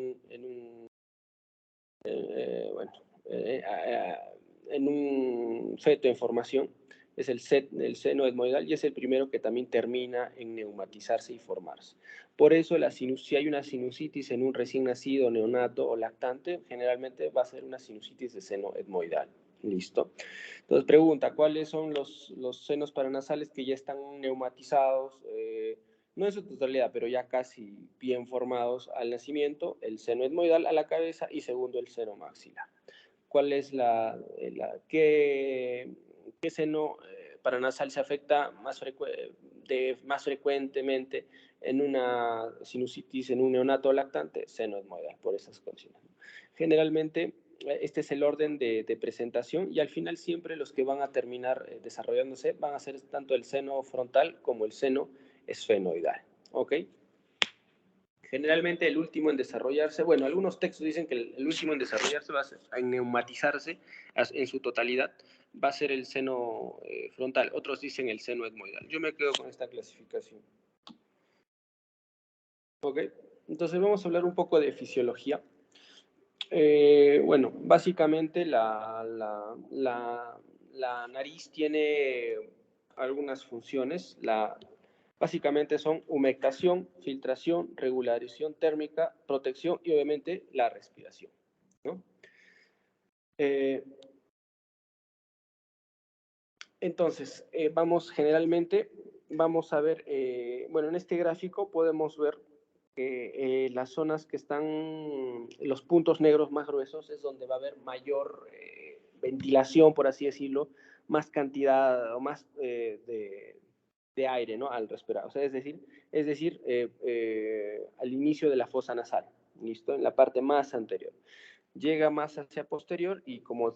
un feto en formación? Es el seno etmoidal y es el primero que también termina en neumatizarse y formarse. Por eso, si hay una sinusitis en un recién nacido, neonato o lactante, generalmente va a ser una sinusitis de seno etmoidal. ¿Listo? Entonces, pregunta, ¿cuáles son los senos paranasales que ya están neumatizados? No en su totalidad, pero ya casi bien formados al nacimiento. El seno etmoidal a la cabeza y segundo el seno maxilar. ¿Cuál es qué seno paranasal se afecta más frecuentemente en una sinusitis en un neonato lactante? Seno etmoidal, por esas condiciones. Generalmente, este es el orden de presentación y al final siempre los que van a terminar desarrollándose van a ser tanto el seno frontal como el seno esfenoidal. ¿Ok? Generalmente el último en desarrollarse, bueno, algunos textos dicen que el último en desarrollarse en neumatizarse en su totalidad, va a ser el seno frontal. Otros dicen el seno etmoidal. Yo me quedo con esta clasificación. ¿Ok? Entonces vamos a hablar un poco de fisiología. Bueno, básicamente la nariz tiene algunas funciones. Básicamente son humectación, filtración, regulación térmica, protección y obviamente la respiración, ¿no? Entonces, vamos a ver, bueno, en este gráfico podemos ver que las zonas que están, los puntos negros más gruesos es donde va a haber mayor ventilación, por así decirlo, más cantidad o más de aire, ¿no? Al respirar. O sea, es decir, al inicio de la fosa nasal, ¿listo? En la parte más anterior. Llega más hacia posterior y como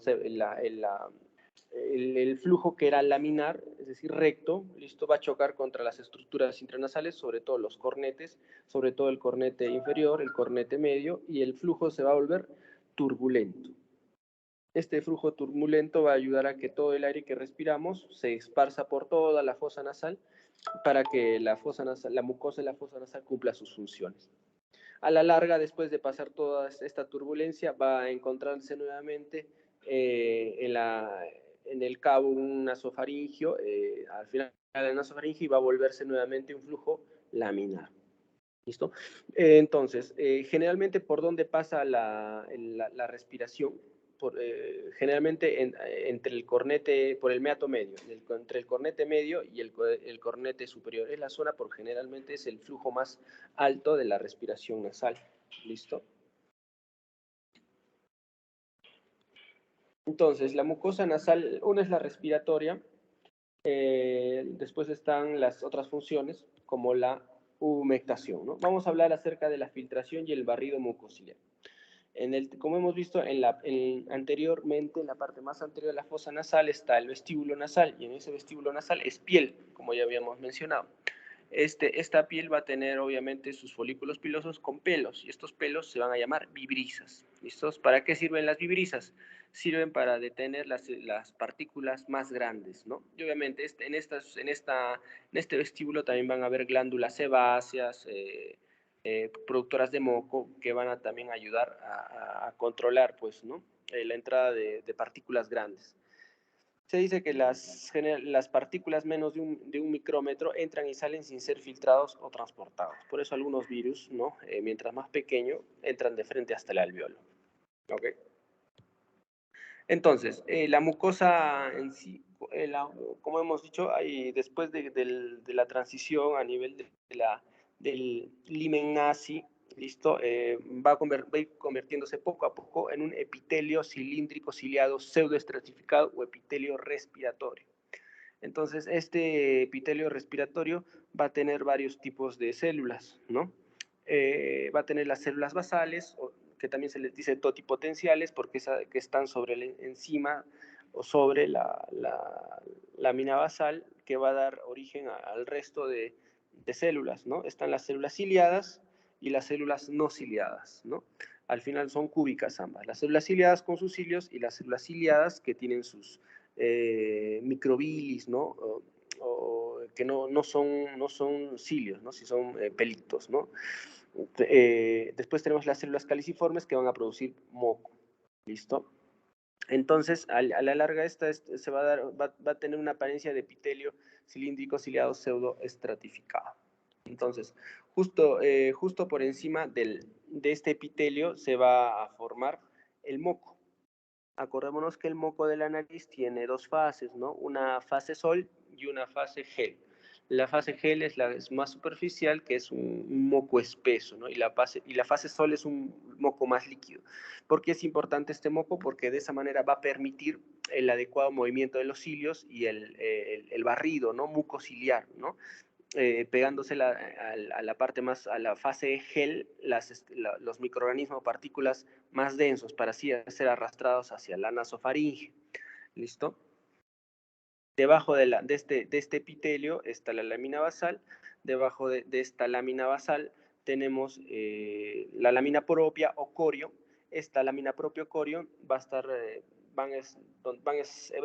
el flujo que era laminar, es decir, recto, listo, va a chocar contra las estructuras intranasales, sobre todo los cornetes, sobre todo el cornete inferior, el cornete medio, y el flujo se va a volver turbulento. Este flujo turbulento va a ayudar a que todo el aire que respiramos se esparza por toda la fosa nasal para que la mucosa de la fosa nasal cumpla sus funciones. A la larga, después de pasar toda esta turbulencia, va a encontrarse nuevamente en el cabo un nasofaringio, al final del nasofaringio, y va a volverse nuevamente un flujo laminar. ¿Listo? Entonces, generalmente, ¿por dónde pasa la respiración? Generalmente entre el cornete, por el meato medio, entre el cornete medio y el cornete superior. Es la zona, generalmente es el flujo más alto de la respiración nasal. ¿Listo? Entonces, la mucosa nasal, una es la respiratoria, después están las otras funciones, como la humectación, ¿no? Vamos a hablar acerca de la filtración y el barrido mucociliar. Como hemos visto anteriormente, en la parte más anterior de la fosa nasal está el vestíbulo nasal, y en ese vestíbulo nasal es piel, como ya habíamos mencionado. Esta piel va a tener obviamente sus folículos pilosos con pelos, y estos pelos se van a llamar vibrisas. ¿Listos? ¿Para qué sirven las vibrisas? Sirven para detener las partículas más grandes, ¿no? Y obviamente en este vestíbulo también van a haber glándulas sebáceas, productoras de moco, que van a también ayudar a controlar, pues, ¿no? La entrada de partículas grandes. Se dice que las partículas menos de un micrómetro entran y salen sin ser filtrados o transportados. Por eso algunos virus, ¿no? Mientras más pequeño, entran de frente hasta el alveolo. ¿Okay? Entonces, la mucosa en sí, como hemos dicho, después de la transición a nivel del limen nazi, ¿listo? Va a ir convirtiéndose poco a poco en un epitelio cilíndrico ciliado pseudoestratificado o epitelio respiratorio. Entonces, este epitelio respiratorio va a tener varios tipos de células, ¿no? Va a tener las células basales, que también se les dice totipotenciales, porque que están sobre el enzima o sobre la lámina basal, que va a dar origen al resto de células, ¿no? Están las células ciliadas y las células no ciliadas, ¿no? Al final son cúbicas ambas, las células ciliadas con sus cilios y las células ciliadas que tienen sus microbilis, ¿no? O que no son cilios, ¿no? Si son pelitos, ¿no? Después tenemos las células caliciformes que van a producir moco. ¿Listo? Entonces, a la larga, se va a tener una apariencia de epitelio cilíndrico ciliado pseudoestratificado. Entonces, justo por encima de este epitelio se va a formar el moco. Acordémonos que el moco de la nariz tiene dos fases, ¿no? Una fase sol y una fase gel. La fase gel es la más superficial, que es un moco espeso, ¿no? Y la fase sol es un moco más líquido. ¿Por qué es importante este moco? Porque de esa manera va a permitir el adecuado movimiento de los cilios y el barrido, ¿no? Mucociliar, ¿no? Pegándose a la parte más, a la fase gel, los microorganismos o partículas más densos para así ser arrastrados hacia la nasofaringe. ¿Listo? Debajo de este epitelio está la lámina basal. Debajo de esta lámina basal tenemos la lámina propia o corio. Esta lámina propia o corio va a estar,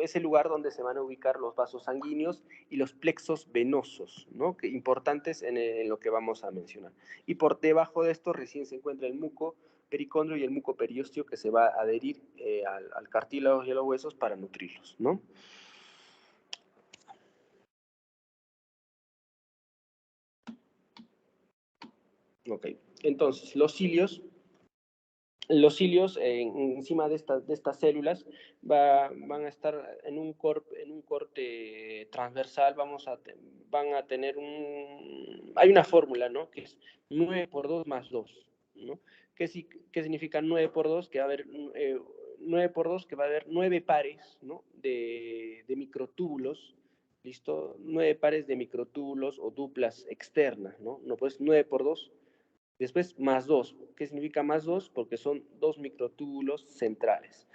es el lugar donde se van a ubicar los vasos sanguíneos y los plexos venosos, ¿no? Importantes en lo que vamos a mencionar. Y por debajo de esto recién se encuentra el muco pericondrio y el muco periósteo que se va a adherir al cartílago y a los huesos para nutrirlos, ¿no? Ok, entonces los cilios encima de estas células van a estar en un corte transversal, van a tener hay una fórmula, ¿no? Que es 9 por 2 más 2, ¿no? ¿Qué significa 9 por 2? Que va a haber 9 por 2, que va a haber 9 pares, ¿no? de microtúbulos, ¿listo? 9 pares de microtúbulos o duplas externas, ¿no? No, pues 9 por 2. Después, más 2. ¿Qué significa más 2? Porque son 2 microtúbulos centrales.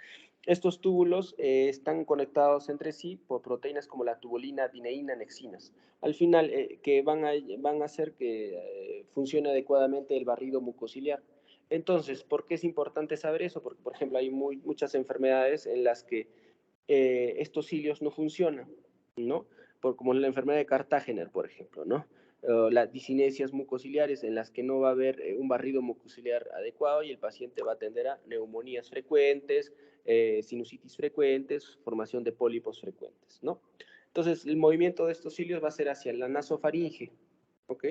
Estos túbulos están conectados entre sí por proteínas como la tubulina, adineína, nexinas. Al final, que van a hacer que funcione adecuadamente el barrido mucociliar. Entonces, ¿por qué es importante saber eso? Porque, por ejemplo, hay muchas enfermedades en las que estos cilios no funcionan, ¿no? Como la enfermedad de Cartagener, por ejemplo, ¿no? Las disinesias mucociliares en las que no va a haber un barrido mucociliar adecuado y el paciente va a tender a neumonías frecuentes, sinusitis frecuentes, formación de pólipos frecuentes, ¿no? Entonces, el movimiento de estos cilios va a ser hacia la nasofaringe, ¿ok?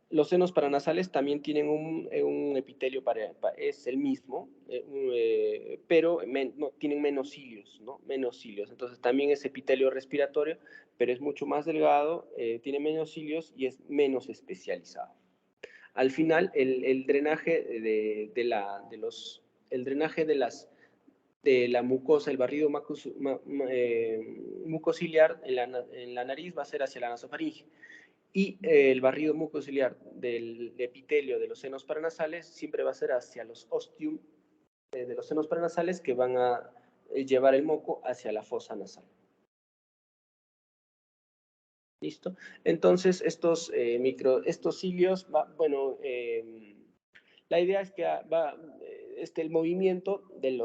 Los senos paranasales también tienen un epitelio, es el mismo, pero no, tienen menos cilios, ¿no? Menos cilios. Entonces también es epitelio respiratorio, pero es mucho más delgado, tiene menos cilios y es menos especializado. Al final, el drenaje de la mucosa, el barrido mucociliar en la nariz va a ser hacia la nasofaringe. Y el barrido mucociliar del epitelio de los senos paranasales siempre va a ser hacia los ostium de los senos paranasales que van a llevar el moco hacia la fosa nasal. ¿Listo? Entonces, estos cilios, la idea es que el movimiento de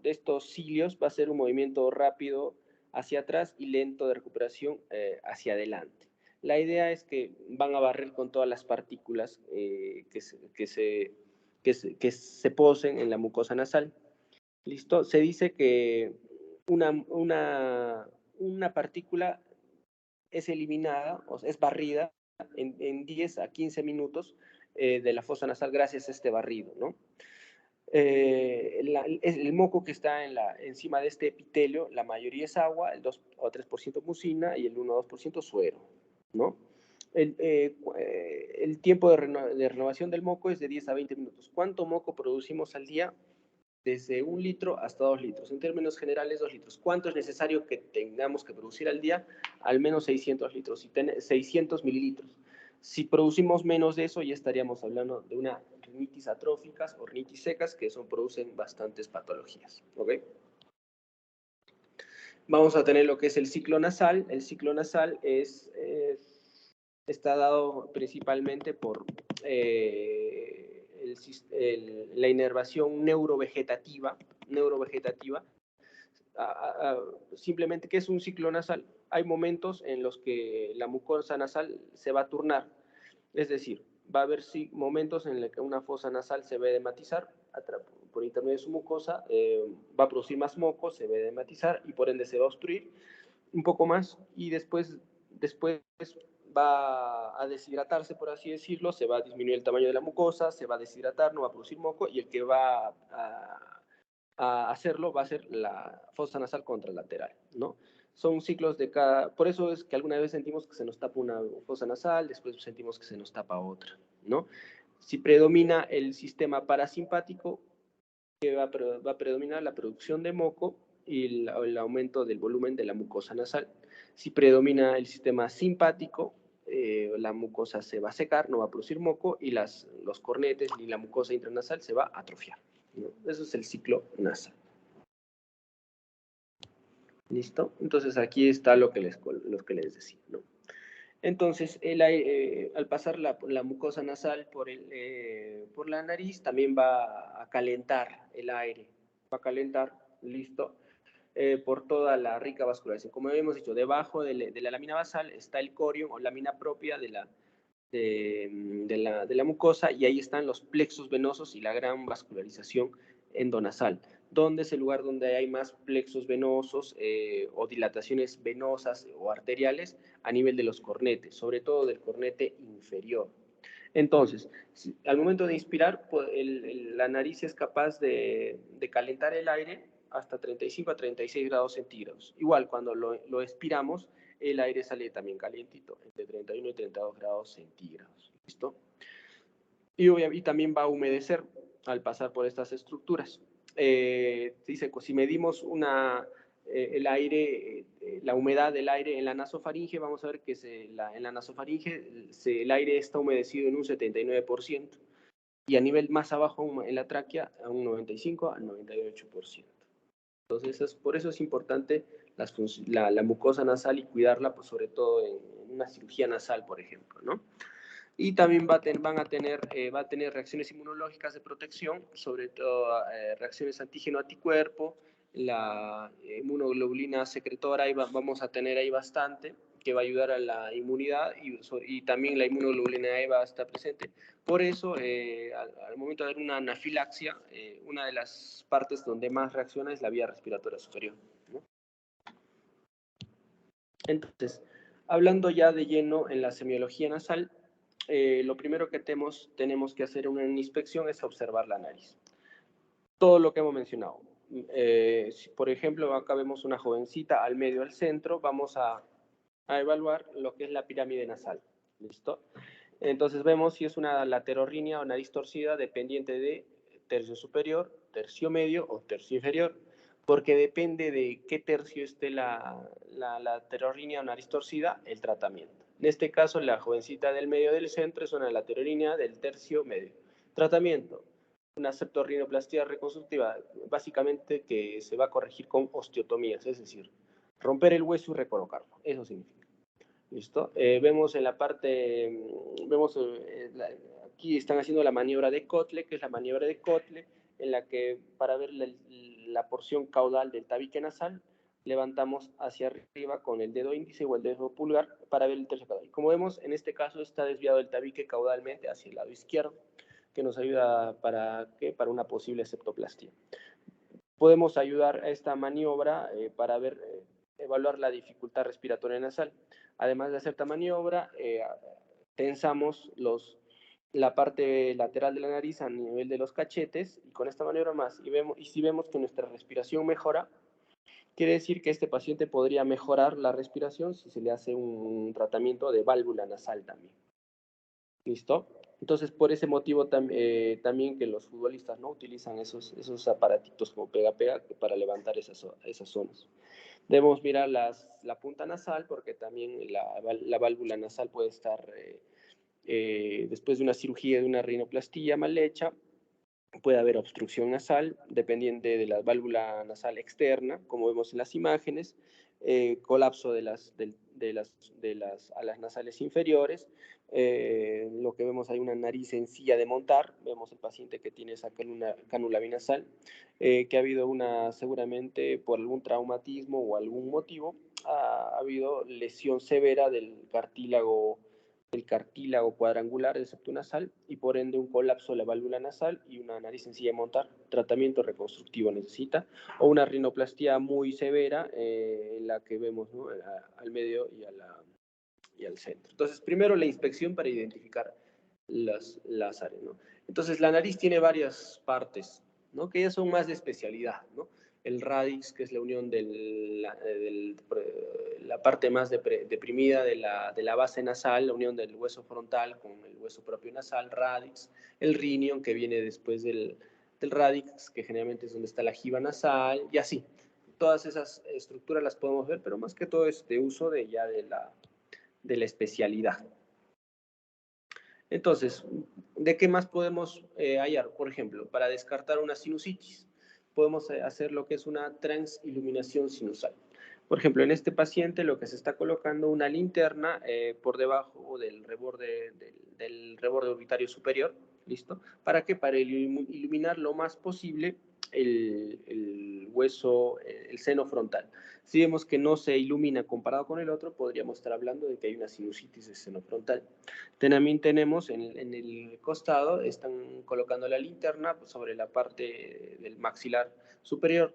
estos cilios va a ser un movimiento rápido hacia atrás y lento de recuperación hacia adelante. La idea es que van a barrer con todas las partículas que se posen en la mucosa nasal. ¿Listo? Se dice que una partícula es eliminada, o sea, es barrida en 10 a 15 minutos de la fosa nasal gracias a este barrido, ¿no? El moco que está encima de este epitelio, la mayoría es agua, el 2 o 3% mucina y el 1 o 2% suero, ¿no? El tiempo de renovación del moco es de 10 a 20 minutos. ¿Cuánto moco producimos al día? Desde 1 litro hasta 2 litros. En términos generales, 2 litros. ¿Cuánto es necesario que tengamos que producir al día? Al menos 600 litros, 600 mililitros. Si producimos menos de eso, ya estaríamos hablando de una rinitis atróficas o rinitis secas, que producen bastantes patologías. ¿Ok? Vamos a tener lo que es el ciclo nasal. El ciclo nasal está dado principalmente por la inervación neurovegetativa. Simplemente, ¿qué es un ciclo nasal? Hay momentos en los que la mucosa nasal se va a turnar, es decir, va a haber momentos en los que una fosa nasal se va a edematizar por intermedio de su mucosa, va a producir más moco, se va a edematizar y por ende se va a obstruir un poco más y después va a deshidratarse, por así decirlo, se va a disminuir el tamaño de la mucosa, se va a deshidratar, no va a producir moco y el que va a hacerlo va a ser la fosa nasal contralateral, ¿no? Son ciclos de por eso es que alguna vez sentimos que se nos tapa una fosa nasal, después sentimos que se nos tapa otra, ¿no? Si predomina el sistema parasimpático, que va a predominar la producción de moco y el aumento del volumen de la mucosa nasal. Si predomina el sistema simpático, la mucosa se va a secar, no va a producir moco y los cornetes ni la mucosa intranasal se va a atrofiar, ¿no? Eso es el ciclo nasal. ¿Listo? Entonces aquí está lo que les decía, ¿no? Entonces, al pasar la mucosa nasal por la nariz, también va a calentar el aire, va a calentar, listo, por toda la rica vascularización. Como habíamos dicho, debajo de la lámina basal está el corium o lámina propia de de la mucosa, y ahí están los plexos venosos y la gran vascularización endonasal, donde es el lugar donde hay más plexos venosos o dilataciones venosas o arteriales a nivel de los cornetes, sobre todo del cornete inferior. Entonces, al momento de inspirar, pues, la nariz es capaz de calentar el aire hasta 35 a 36 grados centígrados. Igual, cuando lo expiramos, el aire sale también calientito, entre 31 y 32 grados centígrados. ¿Listo? Y también va a humedecer al pasar por estas estructuras. Dice, si medimos el aire, la humedad del aire en la nasofaringe, vamos a ver que en la nasofaringe el aire está humedecido en un 79%, y a nivel más abajo en la tráquea a un 95 al 98%. Entonces, por eso es importante la mucosa nasal y cuidarla, pues, sobre todo en una cirugía nasal, por ejemplo, ¿no? Y también va a tener reacciones inmunológicas de protección, sobre todo reacciones antígeno-anticuerpo, la inmunoglobulina secretora, vamos a tener ahí bastante, que va a ayudar a la inmunidad, y también la inmunoglobulina E va a estar presente. Por eso, al momento de haber una anafilaxia, una de las partes donde más reacciona es la vía respiratoria superior, ¿no? Entonces, hablando ya de lleno en la semiología nasal, lo primero que tenemos que hacer en una inspección es observar la nariz. Todo lo que hemos mencionado. Si, por ejemplo, acá vemos una jovencita al medio, al centro, vamos a evaluar lo que es la pirámide nasal. ¿Listo? Entonces vemos si es una laterorrinea o nariz torcida dependiente de tercio superior, tercio medio o tercio inferior, porque depende de qué tercio esté la laterorrinea o nariz torcida, el tratamiento. En este caso, la jovencita del medio del centro es una laterorrinea del tercio medio. Tratamiento: una septorrinoplastia reconstructiva, básicamente, que se va a corregir con osteotomías, es decir, romper el hueso y recolocarlo. Eso significa. ¿Listo? Vemos en la parte, aquí están haciendo la maniobra de Kotle, que es la maniobra de Kotle, en la que, para ver la porción caudal del tabique nasal, levantamos hacia arriba con el dedo índice o el dedo pulgar para ver el tercio caudal. Como vemos, en este caso está desviado el tabique caudalmente hacia el lado izquierdo, que nos ayuda para una posible septoplastia. Podemos ayudar a esta maniobra para evaluar la dificultad respiratoria nasal. Además de hacer esta maniobra, tensamos la parte lateral de la nariz a nivel de los cachetes, y con esta maniobra más, y si vemos que nuestra respiración mejora, quiere decir que este paciente podría mejorar la respiración si se le hace un tratamiento de válvula nasal también. ¿Listo? Entonces, por ese motivo también que los futbolistas, ¿no?, utilizan esos aparatitos como pega-pega para levantar esas zonas. Debemos mirar la punta nasal, porque también la válvula nasal puede estar, después de una cirugía de una rinoplastía mal hecha, puede haber obstrucción nasal, dependiente de la válvula nasal externa, como vemos en las imágenes, colapso de las alas nasales inferiores. Lo que vemos, hay una nariz en silla de montar. Vemos el paciente que tiene esa cánula binasal, que ha habido seguramente por algún traumatismo o algún motivo, ha habido lesión severa del cartílago cuadrangular del septo nasal, y por ende un colapso de la válvula nasal y una nariz sencilla de montar. Tratamiento reconstructivo necesita, o una rinoplastía muy severa, en la que vemos, ¿no?, al medio y al centro. Entonces, primero la inspección para identificar las áreas, ¿no? Entonces, la nariz tiene varias partes, ¿no?, que ya son más de especialidad, ¿no? El radix, que es la unión de la parte más deprimida de la base nasal, la unión del hueso frontal con el hueso propio nasal, radix. El rinion, que viene después del radix, que generalmente es donde está la jiba nasal, y así. Todas esas estructuras las podemos ver, pero más que todo es de uso de la especialidad. Entonces, ¿de qué más podemos hallar? Por ejemplo, para descartar una sinusitis, podemos hacer lo que es una transiluminación sinusal. Por ejemplo, en este paciente lo que se está colocando una linterna por debajo del reborde orbitario superior. ¿Listo? ¿Para qué? Para iluminar lo más posible el hueso, el seno frontal. Si vemos que no se ilumina comparado con el otro, podríamos estar hablando de que hay una sinusitis del seno frontal. También tenemos en el costado, están colocando la linterna sobre la parte del maxilar superior.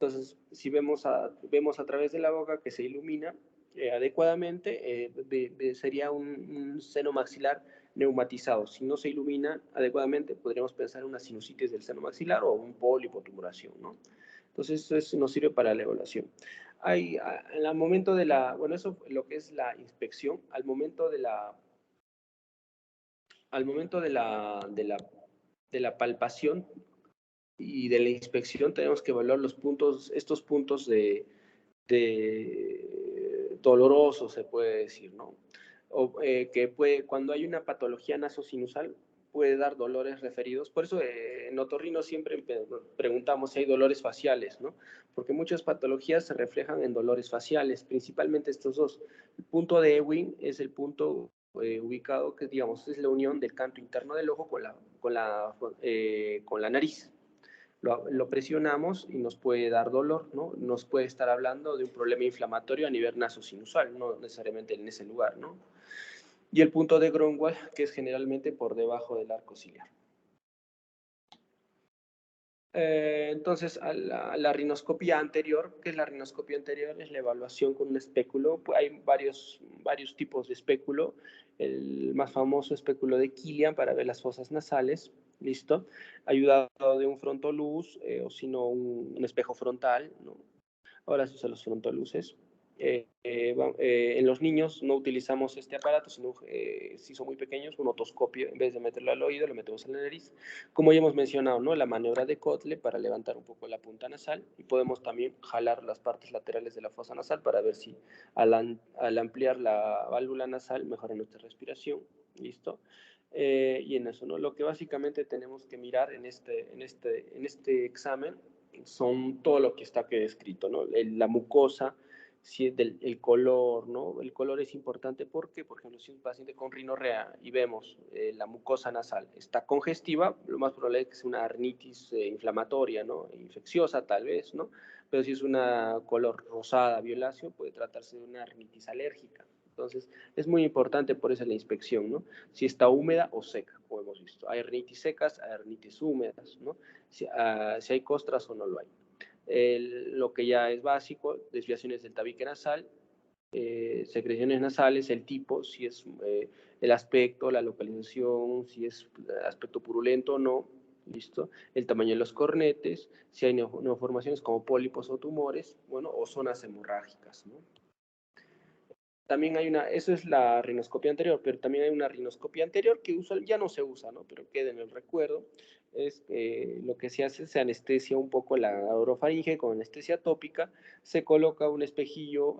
Entonces, si vemos a través de la boca que se ilumina adecuadamente, sería un seno maxilar neumatizado. Si no se ilumina adecuadamente, podríamos pensar en una sinusitis del seno maxilar o un pólipo, tumoración, ¿no? Entonces, eso nos sirve para la evaluación. Al momento de la, bueno, eso lo que es la inspección, al momento de la palpación y de la inspección, tenemos que evaluar estos puntos de dolorosos, se puede decir, ¿no? O, cuando hay una patología nasosinusal, puede dar dolores referidos. Por eso en otorrino siempre preguntamos si hay dolores faciales, ¿no? Porque muchas patologías se reflejan en dolores faciales, principalmente estos dos. El punto de Ewing es el punto ubicado, que digamos es la unión del canto interno del ojo con la nariz. Lo presionamos y nos puede dar dolor, ¿no? Nos puede estar hablando de un problema inflamatorio a nivel nasosinusal, no necesariamente en ese lugar, ¿no? Y el punto de Grunwald, que es generalmente por debajo del arco ciliar. Entonces, a la rinoscopía anterior, ¿qué es la rinoscopía anterior? Es la evaluación con un espéculo. Hay varios tipos de espéculo. El más famoso espéculo de Killian para ver las fosas nasales, ¿listo? Ayudado de un frontoluz o si no un espejo frontal, ¿no? Ahora se usan los frontoluces. En los niños no utilizamos este aparato, sino si son muy pequeños, un otoscopio, en vez de meterlo al oído, lo metemos en la nariz. Como ya hemos mencionado, ¿no? La maniobra de Kotle para levantar un poco la punta nasal, y podemos también jalar las partes laterales de la fosa nasal para ver si al ampliar la válvula nasal mejora nuestra respiración. ¿Listo? Y en eso, ¿no? Lo que básicamente tenemos que mirar en este examen son todo lo que está aquí descrito, ¿no? La mucosa, si es el color, ¿no? El color es importante porque, por ejemplo, si un paciente con rinorrea y vemos la mucosa nasal está congestiva, lo más probable es que sea una rinitis inflamatoria, ¿no? Infecciosa tal vez, ¿no? Pero si es una color rosada, violáceo, puede tratarse de una rinitis alérgica. Entonces, es muy importante por eso la inspección, ¿no? Si está húmeda o seca, como hemos visto. Hay rinitis secas, hay rinitis húmedas, ¿no? Si hay costras o no lo hay. Lo que ya es básico, desviaciones del tabique nasal, secreciones nasales, el tipo, si es el aspecto, la localización, si es aspecto purulento o no, ¿listo? El tamaño de los cornetes, si hay neoformaciones como pólipos o tumores, bueno, o zonas hemorrágicas, ¿no? También hay eso es la rinoscopia anterior, pero también hay una rinoscopia anterior que ya no se usa, ¿no? Pero queda en el recuerdo. Es lo que se hace, se anestesia un poco la orofaringe con anestesia tópica, se coloca un espejillo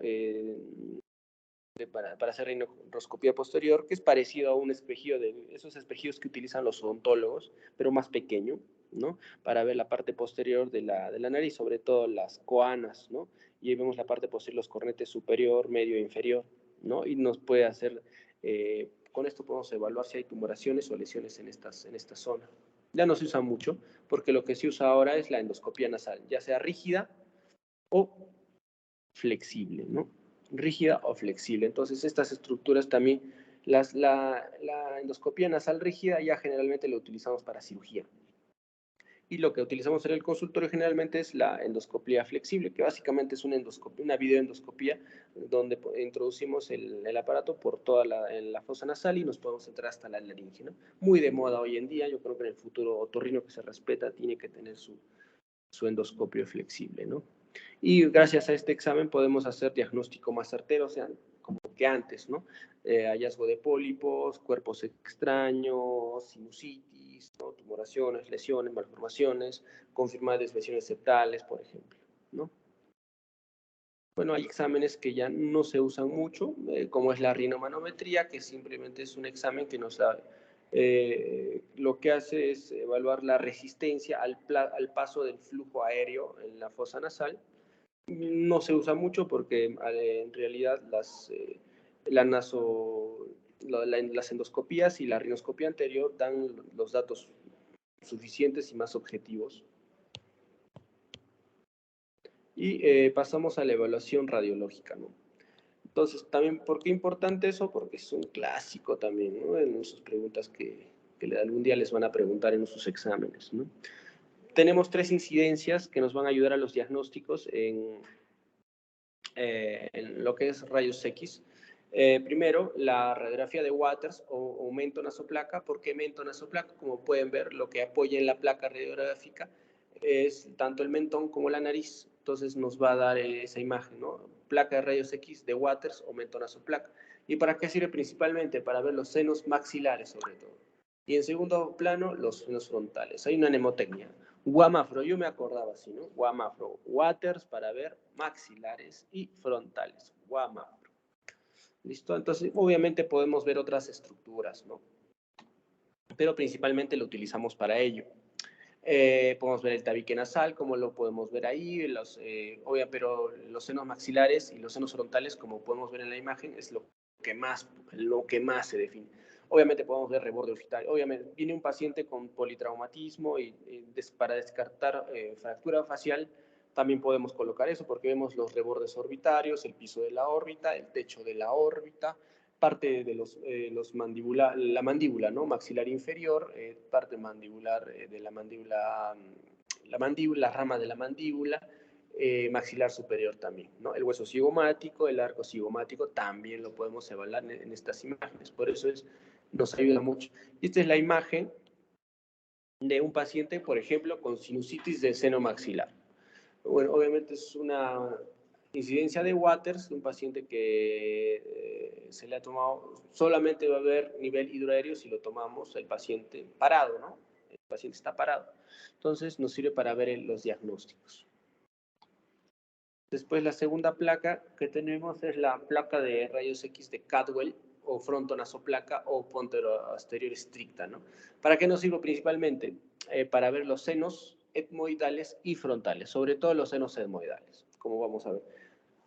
para hacer rinoscopia posterior, que es parecido a un espejillo de esos espejillos que utilizan los odontólogos, pero más pequeño, ¿no? Para ver la parte posterior de la nariz, sobre todo las coanas, ¿no? Y ahí vemos la parte posterior, los cornetes superior, medio e inferior, ¿no? Y nos puede hacer, con esto podemos evaluar si hay tumoraciones o lesiones en esta zona. Ya no se usa mucho, porque lo que se usa ahora es la endoscopia nasal, ya sea rígida o flexible, ¿no? Rígida o flexible. Entonces, estas estructuras también, la endoscopia nasal rígida ya generalmente la utilizamos para cirugía. Y lo que utilizamos en el consultorio generalmente es la endoscopia flexible, que básicamente es una videoendoscopia donde introducimos el aparato por toda la fosa nasal y nos podemos entrar hasta la laringe, ¿no? Muy de moda hoy en día, yo creo que en el futuro otorrino que se respeta tiene que tener su endoscopio flexible, ¿no? Y gracias a este examen podemos hacer diagnóstico más certero, o sea, como que antes, ¿no? Hallazgo de pólipos, cuerpos extraños, sinusitis, ¿no? Tumoraciones, lesiones, malformaciones, confirmar desviaciones septales, por ejemplo, ¿no? Bueno, hay exámenes que ya no se usan mucho, como es la rinomanometría, que simplemente es un examen que nos da, lo que hace es evaluar la resistencia al paso del flujo aéreo en la fosa nasal. No se usa mucho porque en realidad las endoscopías y la rinoscopía anterior dan los datos suficientes y más objetivos. Y pasamos a la evaluación radiológica, ¿no? Entonces, también, ¿por qué importante eso? Porque es un clásico también, ¿no? En sus preguntas que algún día les van a preguntar en sus exámenes, ¿no? Tenemos 3 incidencias que nos van a ayudar a los diagnósticos en lo que es rayos X. Primero, la radiografía de Waters o mento nasoplaca. ¿Por qué mento nasoplaca? Como pueden ver, lo que apoya en la placa radiográfica es tanto el mentón como la nariz. Entonces nos va a dar esa imagen, ¿no? Placa de rayos X de Waters o mento nasoplaca. ¿Y para qué sirve? Principalmente para ver los senos maxilares, sobre todo. Y en segundo plano, los senos frontales. Hay una mnemotecnia. Guamafro, yo me acordaba así, ¿no? Guamafro, Waters para ver maxilares y frontales. Guamafro. ¿Listo? Entonces, obviamente podemos ver otras estructuras, ¿no? Pero principalmente lo utilizamos para ello. Podemos ver el tabique nasal, como lo podemos ver ahí, pero los senos maxilares y los senos frontales, como podemos ver en la imagen, es lo que más se define. Obviamente podemos ver reborde orbitario. Obviamente viene un paciente con politraumatismo y para descartar fractura facial también podemos colocar eso porque vemos los rebordes orbitarios, el piso de la órbita, el techo de la órbita, parte de la mandíbula, ¿no? Maxilar inferior, parte mandibular de la mandíbula, la rama de la mandíbula, maxilar superior también, ¿no? El hueso cigomático, el arco cigomático, también lo podemos evaluar en estas imágenes, por eso nos ayuda mucho. Y esta es la imagen de un paciente, por ejemplo, con sinusitis de seno maxilar. Bueno, obviamente es una incidencia de Waters, de un paciente que se le ha tomado, solamente va a haber nivel hidroaéreo si lo tomamos el paciente parado, ¿no? El paciente está parado. Entonces nos sirve para ver los diagnósticos. Después la segunda placa que tenemos es la placa de rayos X de Cadwell o frontonasoplaca o posterior estricta, ¿no? ¿Para qué nos sirve principalmente? Para ver los senos etmoidales y frontales, sobre todo los senos etmoidales, como vamos a ver.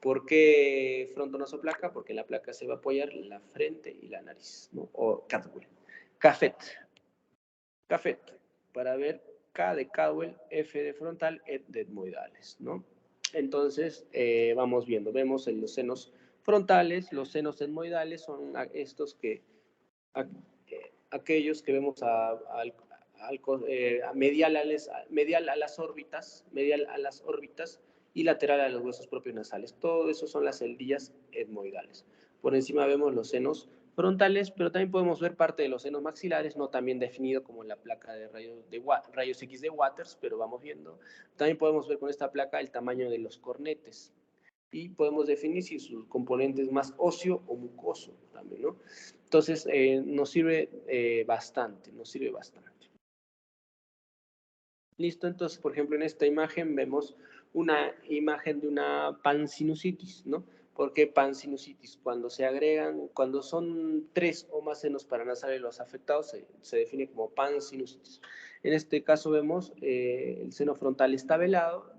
¿Por qué frontonasoplaca? Porque en la placa se va a apoyar la frente y la nariz, ¿no? O Cadwell. Cafet, para ver K de Cadwell, F de frontal, E de etmoidales, ¿no? Entonces, vamos viendo, vemos en los senos frontales, los senos etmoidales son estos aquellos que vemos medial a las órbitas y lateral a los huesos propios nasales. Todo eso son las celdillas etmoidales. Por encima vemos los senos frontales, pero también podemos ver parte de los senos maxilares, no tan bien definido como la placa de rayos X de Waters, pero vamos viendo. También podemos ver con esta placa el tamaño de los cornetes y podemos definir si su componente es más óseo o mucoso también, ¿no? Entonces, nos sirve bastante. Listo, entonces, por ejemplo, en esta imagen vemos una imagen de una pansinusitis, ¿no? ¿Por qué pansinusitis? Cuando son 3 o más senos paranasales los afectados, se define como pansinusitis. En este caso vemos el seno frontal está velado,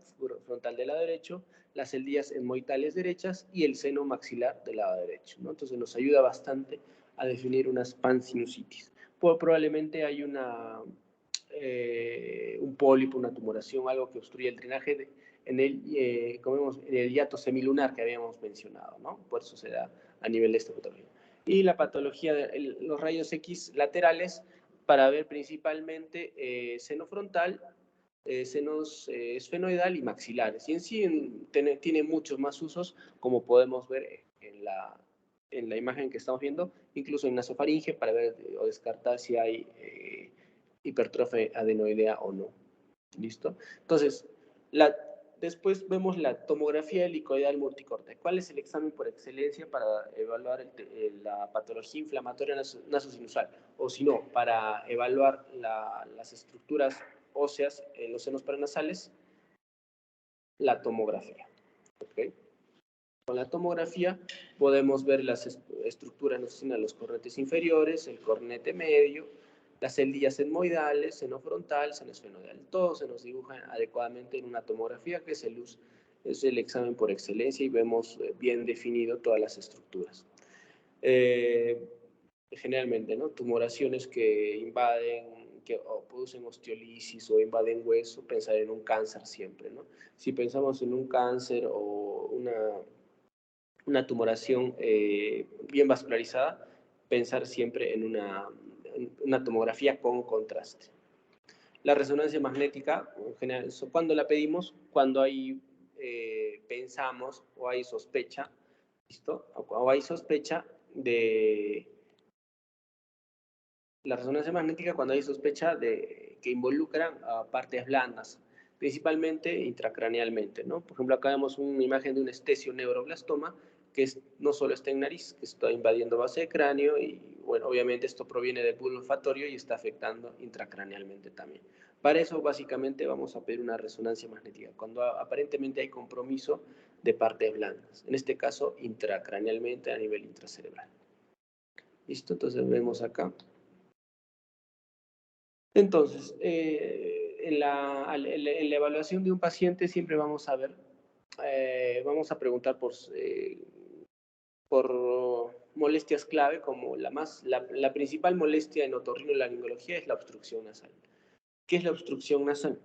frontal del lado derecho, las celdillas etmoidales derechas y el seno maxilar del lado derecho, ¿no? Entonces nos ayuda bastante a definir unas pansinusitis. Probablemente hay un pólipo, una tumoración, algo que obstruye el drenaje en el hiato semilunar que habíamos mencionado, ¿no? Por eso se da a nivel de esta patología. Y la patología de los rayos X laterales para ver principalmente seno frontal, senos esfenoidal y maxilares. Y en sí tiene muchos más usos, como podemos ver en la imagen que estamos viendo, incluso en nasofaringe para ver o descartar si hay hipertrofia adenoidea o no. ¿Listo? Entonces, después vemos la tomografía helicoidal multicorte. ¿Cuál es el examen por excelencia para evaluar la patología inflamatoria nasosinusal? O si no, para evaluar las estructuras óseas en los senos paranasales, la tomografía. ¿Okay? Con la tomografía podemos ver las estructuras nasosinales, los cornetes inferiores, el cornete medio, las celdillas etmoidales, seno frontal, seno esfenoidal. Todo se nos dibuja adecuadamente en una tomografía, que es el examen por excelencia y vemos bien definido todas las estructuras. Generalmente, ¿no? Tumoraciones que invaden que producen osteolisis o invaden hueso, pensar en un cáncer siempre, ¿no? Si pensamos en un cáncer o una tumoración bien vascularizada, pensar siempre en una tomografía con contraste. La resonancia magnética, en general, ¿cuándo la pedimos? Cuando pensamos o hay sospecha, ¿listo? O hay sospecha de la resonancia magnética cuando hay sospecha de que involucran a partes blandas, principalmente intracranealmente, ¿no? Por ejemplo, acá vemos una imagen de un estesioneuroblastoma que no solo está en nariz, que está invadiendo base de cráneo y, bueno, obviamente esto proviene del bulbo olfatorio y está afectando intracranealmente también. Para eso, básicamente, vamos a pedir una resonancia magnética, cuando aparentemente hay compromiso de partes blandas, en este caso intracranealmente a nivel intracerebral. ¿Listo? Entonces vemos acá. Entonces, en la evaluación de un paciente siempre vamos a ver, vamos a preguntar por molestias clave, como la principal molestia en otorrinolaringología es la obstrucción nasal. ¿Qué es la obstrucción nasal?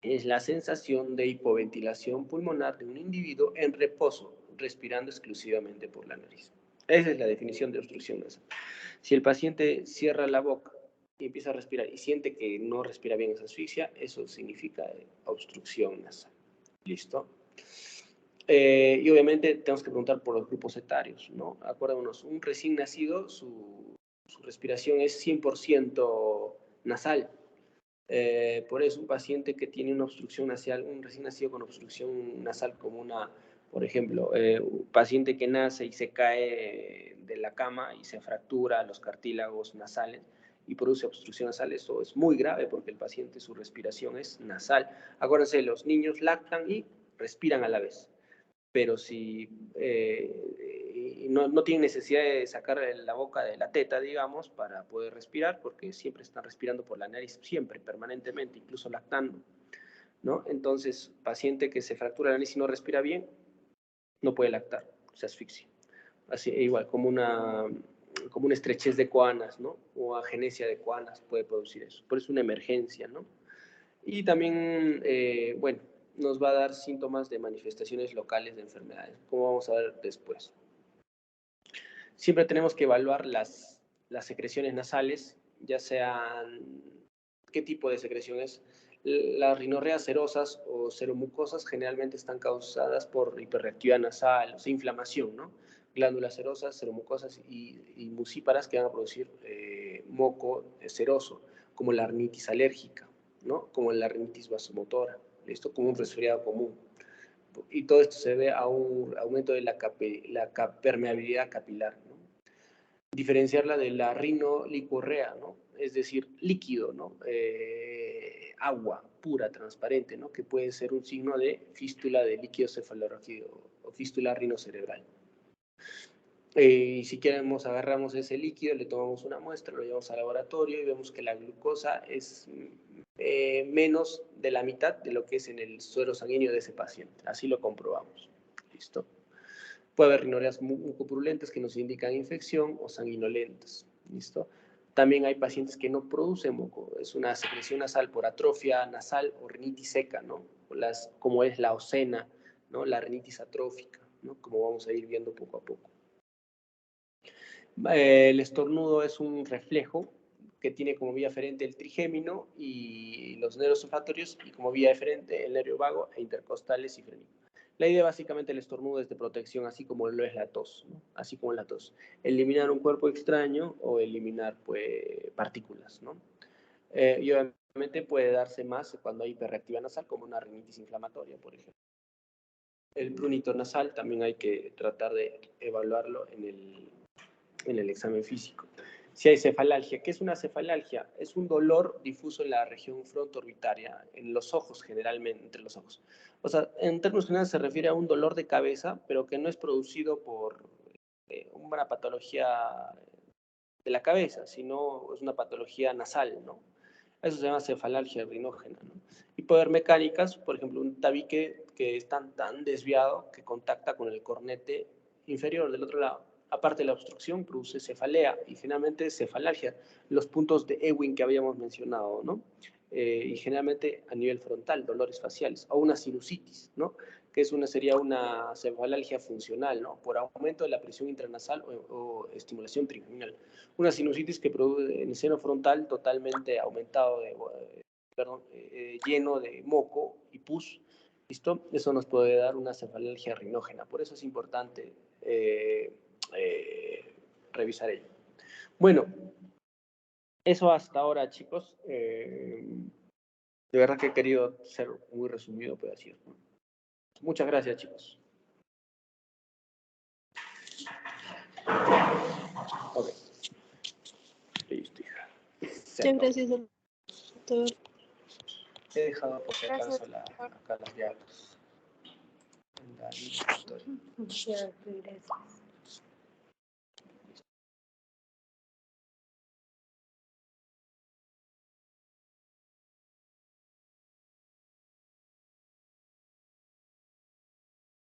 Es la sensación de hipoventilación pulmonar de un individuo en reposo, respirando exclusivamente por la nariz. Esa es la definición de obstrucción nasal. Si el paciente cierra la boca y empieza a respirar y siente que no respira bien esa asfixia, eso significa obstrucción nasal. ¿Listo? Y obviamente tenemos que preguntar por los grupos etarios, ¿no? Acuérdanos, un recién nacido, su respiración es 100% nasal. Por eso un paciente que tiene una obstrucción nasal, un recién nacido con obstrucción nasal como por ejemplo, un paciente que nace y se cae de la cama y se fractura los cartílagos nasales y produce obstrucción nasal, eso es muy grave porque el paciente, su respiración es nasal. Acuérdense, los niños lactan y respiran a la vez, pero si no tienen necesidad de sacar la boca de la teta, digamos, para poder respirar, porque siempre están respirando por la nariz, siempre, permanentemente, incluso lactando, ¿no? Entonces, paciente que se fractura la nariz y no respira bien, no puede lactar, se asfixia. Así, igual, como una estrechez de coanas, ¿no? O agenesia de coanas puede producir eso. Por eso es una emergencia, ¿no? Y también, bueno, nos va a dar síntomas de manifestaciones locales de enfermedades, como vamos a ver después. Siempre tenemos que evaluar las secreciones nasales, ya sean, ¿qué tipo de secreción es? Las rinorreas serosas o seromucosas generalmente están causadas por hiperreactividad nasal, o sea, inflamación, ¿no? Glándulas serosas, seromucosas y mucíparas que van a producir moco seroso, como la rinitis alérgica, ¿no? Como la rinitis vasomotora, ¿listo? Como un resfriado común. Y todo esto se debe a un aumento de la permeabilidad capilar, ¿no? Diferenciarla de la rinolicorrea, ¿no? Es decir, líquido, ¿no? Agua pura, transparente, ¿no? Que puede ser un signo de fístula de líquido cefalorraquídeo o fístula rinocerebral. Y si queremos, agarramos ese líquido, le tomamos una muestra, lo llevamos al laboratorio y vemos que la glucosa es menos de la mitad de lo que es en el suero sanguíneo de ese paciente. Así lo comprobamos. ¿Listo? Puede haber rinoreas mucopurulentes que nos indican infección o sanguinolentas. ¿Listo? También hay pacientes que no producen moco. Es una secreción nasal por atrofia nasal o rinitis seca, ¿no? Como es la ocena, ¿no? La rinitis atrófica, ¿no? Como vamos a ir viendo poco a poco. El estornudo es un reflejo que tiene como vía eferente el trigémino y los nervios olfatorios y como vía eferente el nervio vago e intercostales y frénico. La idea básicamente del estornudo es de protección, así como lo es la tos, ¿no? Así como la tos. Eliminar un cuerpo extraño o eliminar pues, partículas, ¿no? Y obviamente puede darse más cuando hay hiperreactividad nasal, como una rinitis inflamatoria, por ejemplo. El prurito nasal también hay que tratar de evaluarlo en el examen físico. Si hay cefalalgia, ¿qué es una cefalalgia? Es un dolor difuso en la región frontoorbitaria, en los ojos generalmente, entre los ojos. O sea, en términos generales se refiere a un dolor de cabeza, pero que no es producido por una patología de la cabeza, sino es una patología nasal, ¿no? Eso se llama cefalalgia rinógena, ¿no? Y puede haber mecánicas, por ejemplo, un tabique que es tan desviado que contacta con el cornete inferior del otro lado. Aparte de la obstrucción, produce cefalea y generalmente cefalalgia, los puntos de Ewing que habíamos mencionado, ¿no? Y generalmente a nivel frontal, dolores faciales, o una sinusitis, ¿no? Que sería una cefalalgia funcional, ¿no? Por aumento de la presión intranasal o estimulación trigeminal. Una sinusitis que produce en el seno frontal totalmente aumentado, lleno de moco y pus, ¿listo? Eso nos puede dar una cefalalgia rinógena. Por eso es importante revisar ello. Bueno, eso hasta ahora, chicos. De verdad que he querido ser muy resumido, pero así es, ¿no? Muchas gracias, chicos. Ok. Listo. Muchas gracias, doctor. He dejado por si acaso Gracias. acá las llaves. Muchas gracias.